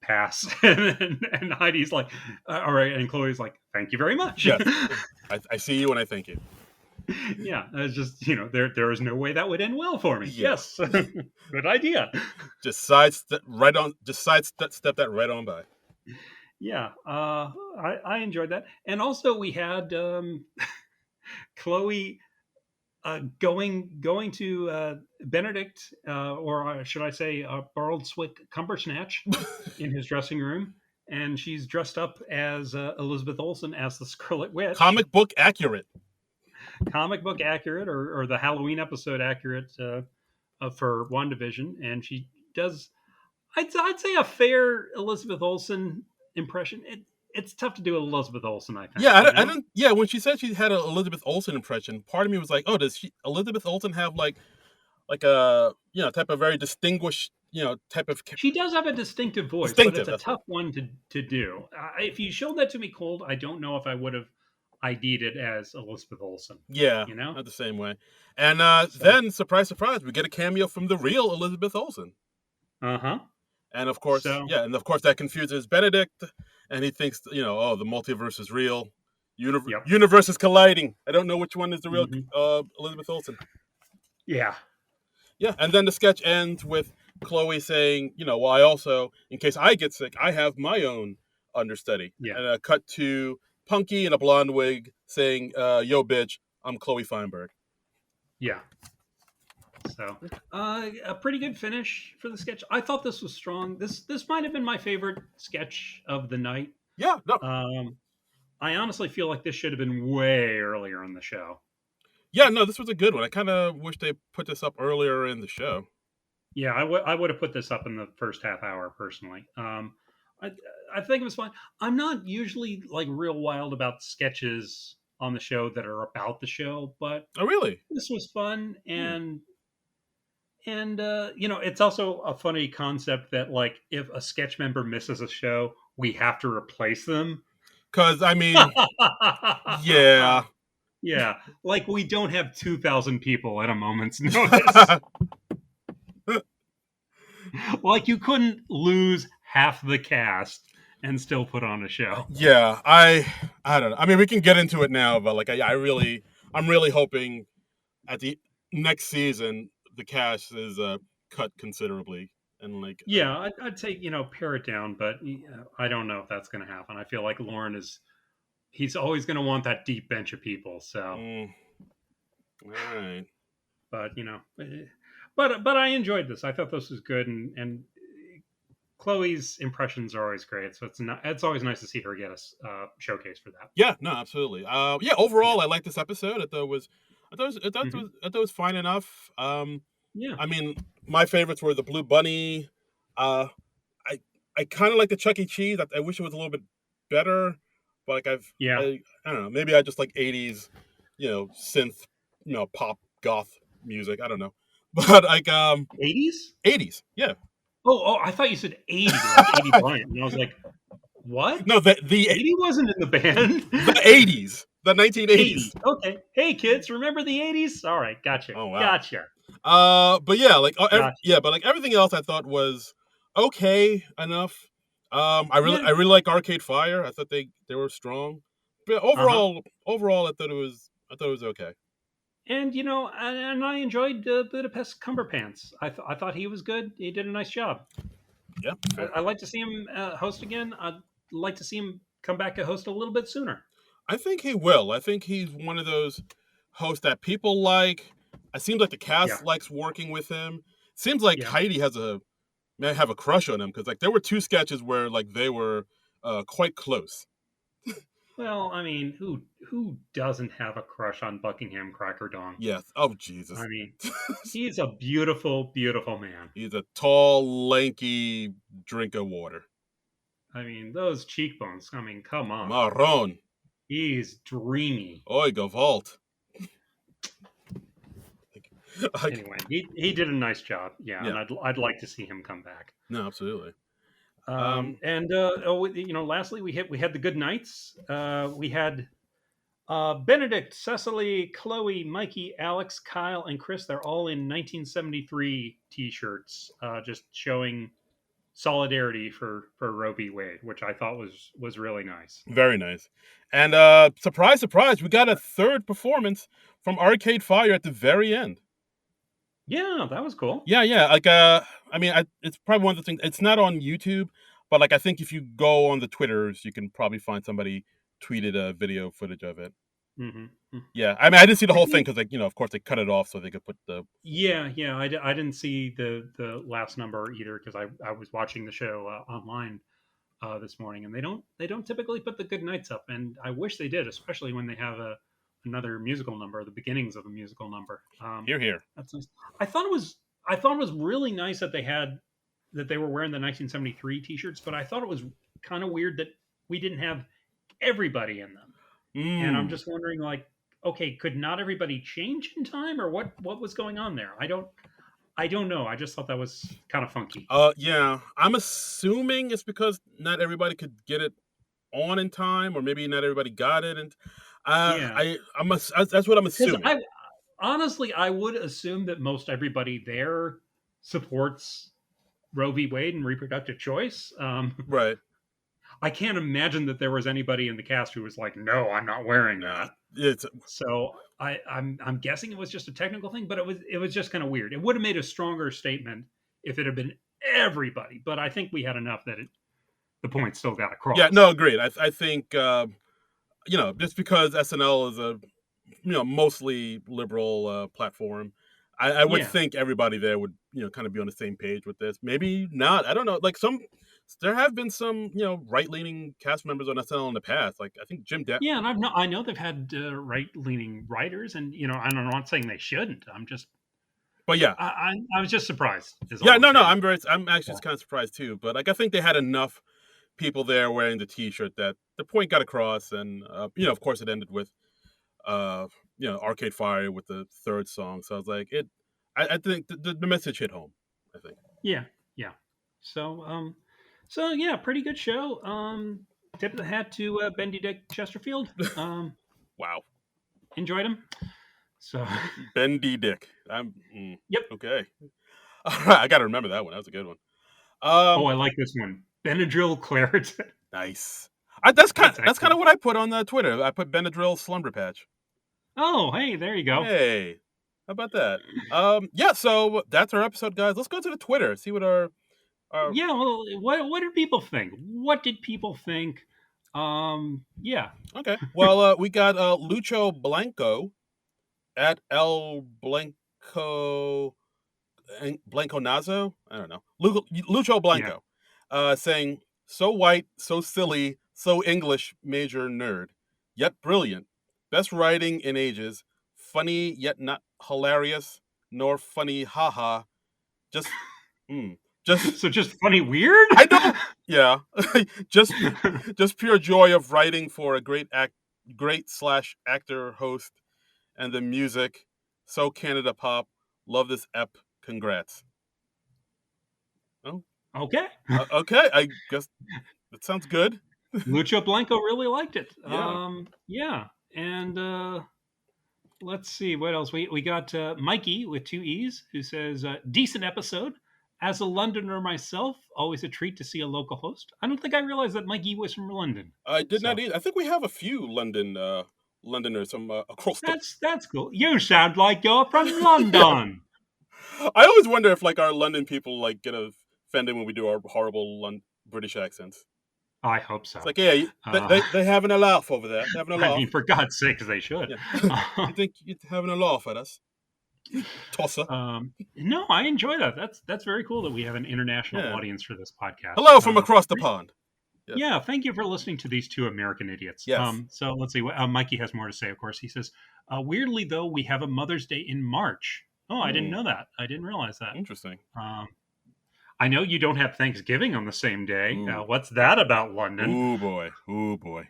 pass, and Heidi's like, all right, and Chloe's like, thank you very much. Yes, I see you and I thank you. Yeah, it's just there is no way that would end well for me. Yeah. Yes, good idea. Just sidestep right on. Just sidestep that right on by. Yeah, I enjoyed that, and also we had Chloe going to Benedict, or should I say, Barldswick Cumbersnatch, in his dressing room, and she's dressed up as Elizabeth Olsen as the Scarlet Witch. Comic book accurate, or the Halloween episode accurate for WandaVision, and she does, I'd say, a fair Elizabeth Olsen impression. It's tough to do Elizabeth Olsen, I think. Yeah, I didn't. Yeah, when she said she had an Elizabeth Olsen impression, part of me was like, "Oh, does Elizabeth Olsen have like a type of very distinguished type of?" She does have a distinctive voice, but it's a tough one to do. If you showed that to me cold, I don't know if I would have ID'd it as Elizabeth Olsen. Yeah, not the same way. And then, surprise, surprise, we get a cameo from the real Elizabeth Olsen. And of course, and of course that confuses Benedict, and he thinks, oh, the multiverse is real. Universe is colliding. I don't know which one is the real Elizabeth Olsen. Yeah. Yeah, and then the sketch ends with Chloe saying, well, I also, in case I get sick, I have my own understudy. Yeah. And a cut to Punky in a blonde wig saying, yo, bitch, I'm Chloe Feinberg. Yeah. So, a pretty good finish for the sketch. I thought this was strong. This might have been my favorite sketch of the night. Yeah, no. I honestly feel like this should have been way earlier in the show. Yeah, no, this was a good one. I kind of wish they put this up earlier in the show. Yeah, I would have put this up in the first half hour personally. I think it was fun. I'm not usually like real wild about sketches on the show that are about the show, but oh, really? This was fun, and it's also a funny concept that like if a sketch member misses a show, we have to replace them. Because I mean, yeah. Yeah, like we don't have 2,000 people at a moment's notice. Like you couldn't lose half the cast and still put on a show. Yeah, I don't know. I mean, we can get into it now, but like I'm really hoping at the next season the cast is cut considerably, and like yeah, I'd say pare it down, but I don't know if that's going to happen. I feel like Lauren he's always going to want that deep bench of people. So, all right. But but I enjoyed this. I thought this was good, and Chloe's impressions are always great. So it's always nice to see her get a showcase for that. Yeah, no, absolutely. Yeah, overall, I liked this episode. I thought it was fine enough. Yeah. I mean, my favorites were the Blue Bunny. I kind of like the Chuck E. Cheese. I wish it was a little bit better. But like I don't know. Maybe I just like 80s, synth, pop goth music. I don't know. But like 80s? 80s, yeah. Oh, I thought you said 80, like 80 Bryant. And I was like, what? No, the 80 wasn't in the band. The 80s. The 1980s. 80s. Okay. Hey kids, remember the 80s? All right, gotcha. Oh, wow. Gotcha. But yeah, like Gotcha. yeah, but like everything else, I thought was okay enough. Yeah. I really like Arcade Fire. I thought they were strong. But Uh-huh. overall, I thought it was okay. And and I enjoyed Budapest Cumberpants. I thought he was good. He did a nice job. Yeah, I'd like to see him host again. I'd like to see him come back and host a little bit sooner. I think he will. I think he's one of those hosts that people like. It seems like the cast Yeah. likes working with him. Seems like Yeah. Heidi may have a crush on him because like there were two sketches where like they were quite close. Well, I mean, who doesn't have a crush on Buckingham Cracker Dong? Yes. Oh I Jesus. mean, he's a beautiful, beautiful man. He's a tall, lanky drink of water. I mean, those cheekbones. I mean, come on. Marron. He's dreamy. Oi, Gavalt. Like, Anyway, he did a nice job. Yeah, and yeah. I'd like to see him come back. No, absolutely. And lastly, we had the good nights. We had Benedict, Cecily, Chloe, Mikey, Alex, Kyle, and Chris. They're all in 1973 T-shirts, just showing solidarity for Roe v. Wade, which I thought was really nice. Very nice. And surprise, surprise, we got a third performance from Arcade Fire at the very end. Yeah, that was cool. Yeah, yeah. Like, I mean, it's probably one of the things. It's not on YouTube, but like, I think if you go on the Twitters, you can probably find somebody tweeted a video footage of it. Mm-hmm. Yeah, I mean, I didn't see the I whole thing think, because, like, of course, they cut it off so they could put the. yeah. I didn't see the last number either because I was watching the show online this morning, and they don't typically put the good nights up, and I wish they did, especially when they have another musical number, the beginnings of a musical number. Here, here. That's nice. I thought it was really nice that they were wearing the 1973 T-shirts, but I thought it was kind of weird that we didn't have everybody in them, and I'm Mm. just wondering, like, okay, could not everybody change in time, or what was going on there? I don't know. I just thought that was kind of funky. Yeah. I'm assuming it's because not everybody could get it on in time, or maybe not everybody got it, and Yeah, that's what I'm because assuming. I honestly I would assume that most everybody there supports Roe v. Wade and reproductive choice. Right. I can't imagine that there was anybody in the cast who was like, "No, I'm not wearing Nah. that." It's So I'm guessing it was just a technical thing, but it was just kind of weird. It would have made a stronger statement if it had been everybody, but I think we had enough that the point still got yeah. across. No, agreed. I think just because SNL is a mostly liberal platform, I would Yeah, think everybody there would kind of be on the same page with this. Maybe not. I don't know. Like there have been some right leaning cast members on SNL in the past. Like I think Jim. yeah, and I know they've had right leaning writers, and I'm not saying they shouldn't. But yeah, I was just surprised. Is all yeah. I'm No, no. saying. I'm actually Yeah. just kind of surprised too. But like I think they had enough people there wearing the T-shirt that the point got across, and of course, it ended with uh, Arcade Fire with the third song. So I was like, I think the message hit home. I think. Yeah, yeah. So, yeah, pretty good show. Tip of the hat to Benedict Chesterfield. Wow. Enjoyed him. So, Bendy Dick. yep. Okay. All right, I got to remember that one. That was a good one. Oh, Um, I like this one. Benadryl Claret. nice. That's That's kind excellent. of what I put on Twitter. I put Benadryl Slumber Patch. Oh, hey, there you go. Hey, how about that? Yeah. So that's our episode, guys. Let's go to the Twitter. See what our Yeah. Well, what did people think? What did people think? Yeah. okay. Well, we got Lucho Blanco at El Blanco Blanco Nazo. I don't know. Lucho Yeah. Blanco, saying so white, so silly, so English major nerd, yet brilliant. Best writing in ages. Funny yet not hilarious, nor funny haha. Just, just So just funny, weird. I know. Yeah, just just pure joy of writing for a great slash actor host, and the music. So Canada pop. Love this ep. Congrats. Oh, Okay. okay. I guess that sounds good. Lucho Blanco really liked it. Yeah. Yeah, and let's see what else we got. Mikey with two E's who says decent episode. As a Londoner myself, always a treat to see a local host. I don't think I realized that Mikey was from London. I did not So either. I think we have a few Londoners from across the. that's cool. You sound like you're from London. I always wonder if like our London people like get offended when we do our horrible British accents. I hope It's so. like, yeah, they having a laugh over there. They're having a I laugh. mean, for God's sakes, they should. Yeah. You think you're having a laugh at us, tosser? No, I enjoy that. That's very cool that we have an international Yeah. audience for this podcast. Hello from across the pond. Yes. Yeah, thank you for listening to these two American idiots. Yes. So let's see. Mikey has more to say, of course. He says, weirdly, though, we have a Mother's Day in March. Oh, I didn't know that. I didn't realize that. Interesting. I know you don't have Thanksgiving on the same day. What's that about, London? Ooh, boy. Ooh, boy.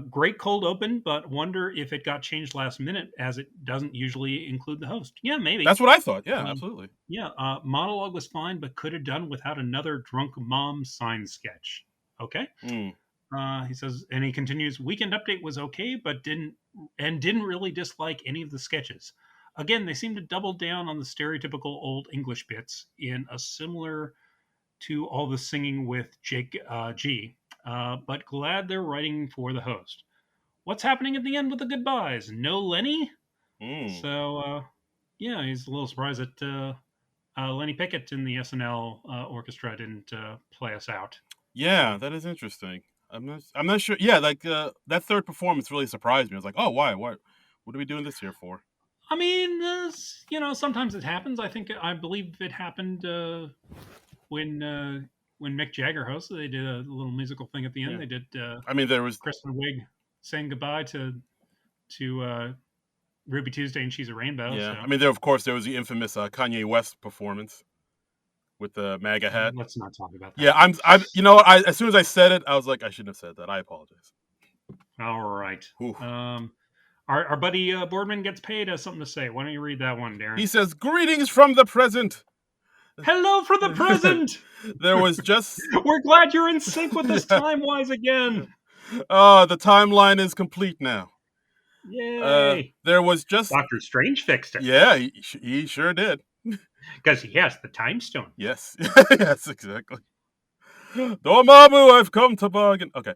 Great cold open, but wonder if it got changed last minute as it doesn't usually include the host. Yeah, maybe. That's what I thought. Yeah, absolutely. Yeah, monologue was fine, but could have done without another drunk mom sign sketch. Okay. He says, and he continues, weekend update was okay, but didn't really dislike any of the sketches. Again, they seem to double down on the stereotypical old English bits in a similar to all the singing with Jake G. But glad they're writing for the host. What's happening at the end with the goodbyes? No Lenny? So, yeah, he's a little surprised that Lenny Pickett in the SNL orchestra didn't play us out. Yeah, that is interesting. I'm not sure. Yeah, like that third performance really surprised me. I was like, oh, why? What are we doing this here for? I mean, sometimes it happens. I believe it happened when Mick Jagger hosted. They did a little musical thing at the end. Yeah. They did. I mean, there was Kristen Wiig saying goodbye to Ruby Tuesday and She's a Rainbow. Yeah, so. I mean, there was the infamous Kanye West performance with the MAGA hat. Let's not talk about that. Yeah, as soon as I said it, I was like, I shouldn't have said that. I apologize. All right. Our buddy Boardman gets paid has something to say. Why don't you read that one, Darren? He says, "Greetings from the present." Hello from the present. There was just. We're glad you're in sync with us time-wise again. The timeline is complete now. Yay! There was just Dr. Strange fixed it. Yeah, he sure did. Because he has the time stone. Yes, yes, exactly. Dormammu, I've come to bargain. Okay.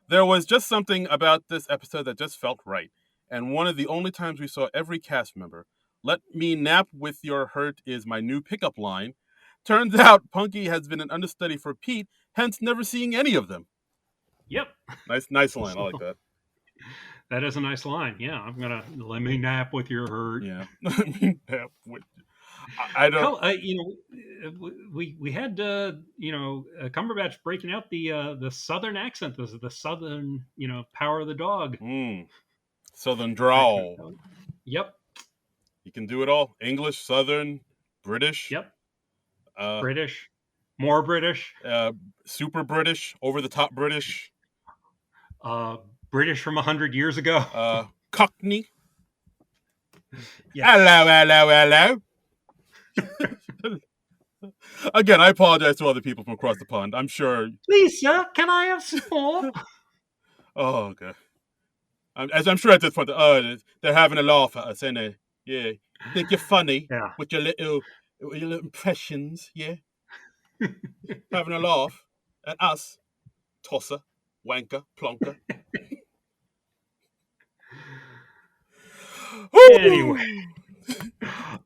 There was just something about this episode that just felt right. And one of the only times we saw every cast member. Let me nap with your hurt is my new pickup line. Turns out Punky has been an understudy for Pete, hence never seeing any of them. Yep. Nice line. I like that. That is a nice line. Yeah, I'm gonna let me nap with your hurt. Yeah. Nap with. I don't. We had Cumberbatch breaking out the southern accent, the southern power of the dog, southern drawl. Yep, you can do it all: English, Southern, British. Yep, British, more British, super British, over the top British, British from 100 years ago, Cockney. Yes. Hello. Again, I apologize to other people from across the pond. I'm sure. Lisa, can I have some more? Oh, okay. As I'm sure at this point, they're having a laugh at us, ain't they? Yeah. Think you're funny with your little impressions, yeah? Having a laugh at us. Tosser, wanker, plonker. Anyway.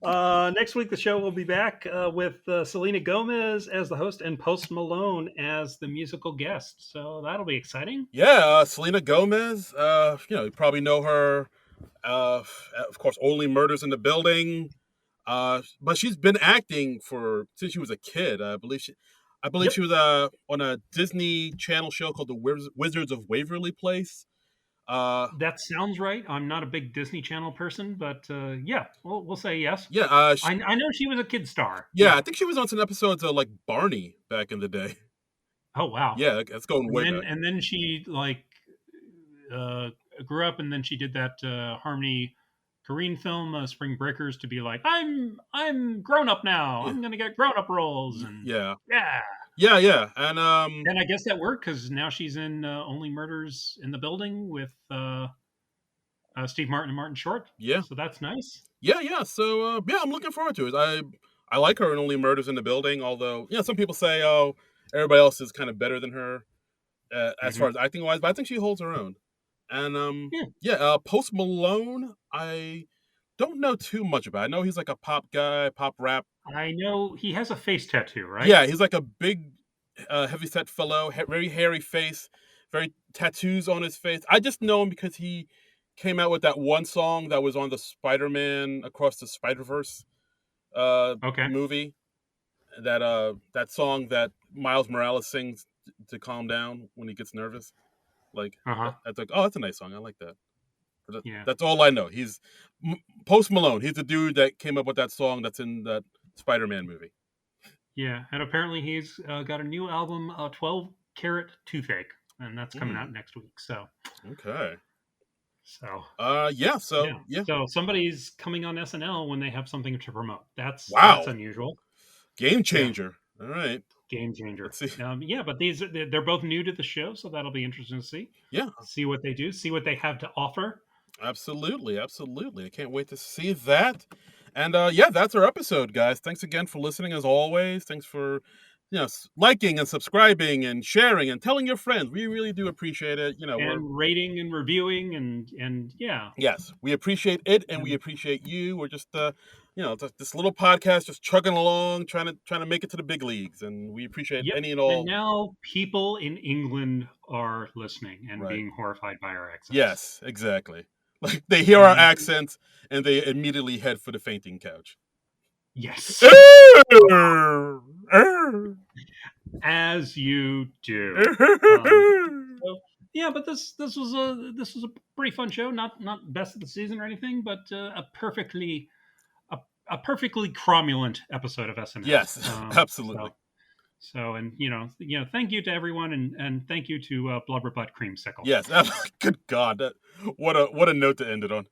Next week, the show will be back with Selena Gomez as the host and Post Malone as the musical guest. So that'll be exciting. Yeah, Selena Gomez. You probably know her. Of course, Only Murders in the Building. But she's been acting since she was a kid. I believe she was on a Disney Channel show called The Wizards of Waverly Place. That sounds right. I'm not a big Disney Channel person, but yeah, we'll say yes. Yeah, I know she was a kid star. Yeah, I think she was on some episodes of like Barney back in the day. Oh wow! Yeah, that's going way back. And then she grew up, and then she did that Harmony Korine film, Spring Breakers, to be like, I'm grown up now. I'm gonna get grown up roles. And yeah. And I guess that worked because now she's in Only Murders in the Building with Steve Martin and Martin Short. Yeah. So that's nice. Yeah. So I'm looking forward to it. I like her in Only Murders in the Building, although some people say, oh, everybody else is kind of better than her as far as acting wise, but I think she holds her own. And Post Malone, I don't know too much about. I know he's like a pop guy, pop rap. I know he has a face tattoo, right? Yeah, he's like a big, heavyset fellow, very hairy face, very tattoos on his face. I just know him because he came out with that one song that was on the Spider-Man Across the Spider-Verse movie. That song that Miles Morales sings to calm down when he gets nervous. Like, that's like, oh, that's a nice song. I like that. That's all I know. He's Post Malone. He's the dude that came up with that song that's in that Spider-Man movie. Yeah, and apparently he's got a new album, 12 Karat Toothache, and that's coming out next week. So okay. So So somebody's coming on SNL when they have something to promote. That's unusual. Game changer. Yeah. All right. Game changer. Let's see. But they're both new to the show, so that'll be interesting to see. Yeah. See what they do. See what they have to offer. Absolutely. I can't wait to see that. And that's our episode, guys. Thanks again for listening, as always. Thanks for liking and subscribing and sharing and telling your friends. We really do appreciate it. And rating and reviewing and yeah. Yes, we appreciate it, and we appreciate you. We're just this little podcast, just chugging along, trying to make it to the big leagues, and we appreciate any and all. And now people in England are listening and being horrified by our accents. Yes, exactly. Like they hear our accents and they immediately head for the fainting couch. Yes. As you do. But this was a pretty fun show. Not best of the season or anything, but a perfectly cromulent episode of SNL. Yes, absolutely. So thank you to everyone, and thank you to Blubberbutt Creamsicle. Yes, good God, what a note to end it on.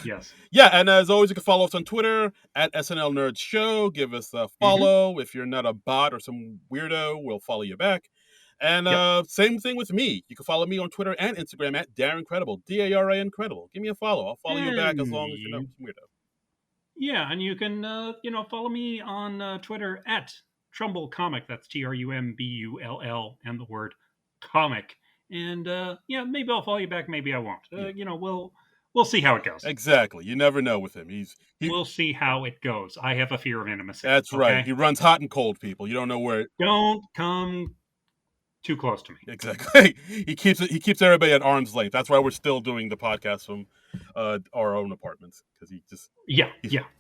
Yes. Yeah, and as always, you can follow us on Twitter at SNL Nerds Show. Give us a follow. If you're not a bot or some weirdo, we'll follow you back. And same thing with me. You can follow me on Twitter and Instagram at Darren Credible, DARA Incredible. Give me a follow. I'll follow you back as long as you're not some weirdo. Yeah, and you can follow me on Twitter at Trumbull Comic. That's TRUMBULL and the word comic. And maybe I'll follow you back. Maybe I won't. We'll see how it goes. Exactly. You never know with him. We'll see how it goes. I have a fear of intimacy. That's right. He runs hot and cold, people. You don't know where. Don't come too close to me. Exactly. He keeps everybody at arm's length. That's why we're still doing the podcast from our own apartments, because he just.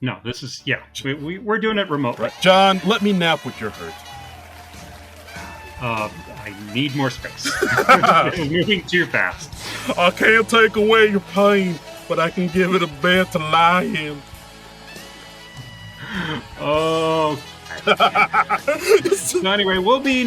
No, this is we're doing it remotely. Right. John, let me nap with your hurt. I need more space. It's moving too fast. I can't take away your pain, but I can give it a bed to lie in. Oh. So anyway, we'll be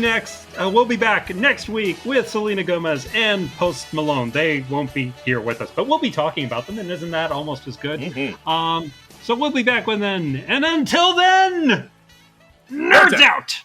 back next week with Selena Gomez and Post Malone. They won't be here with us, but we'll be talking about them, and isn't that almost as good? Mm-hmm. So we'll be back with then, and until then, nerds out!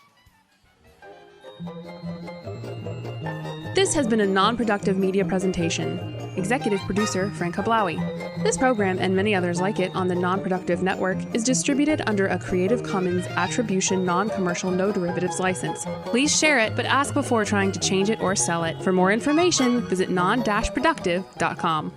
This has been a non-productive media presentation. Executive producer Frank Hablawi. This program and many others like it on the Non-Productive Network is distributed under a Creative Commons Attribution Non-Commercial No Derivatives license. Please share it, but ask before trying to change it or sell it. For more information, visit non-productive.com.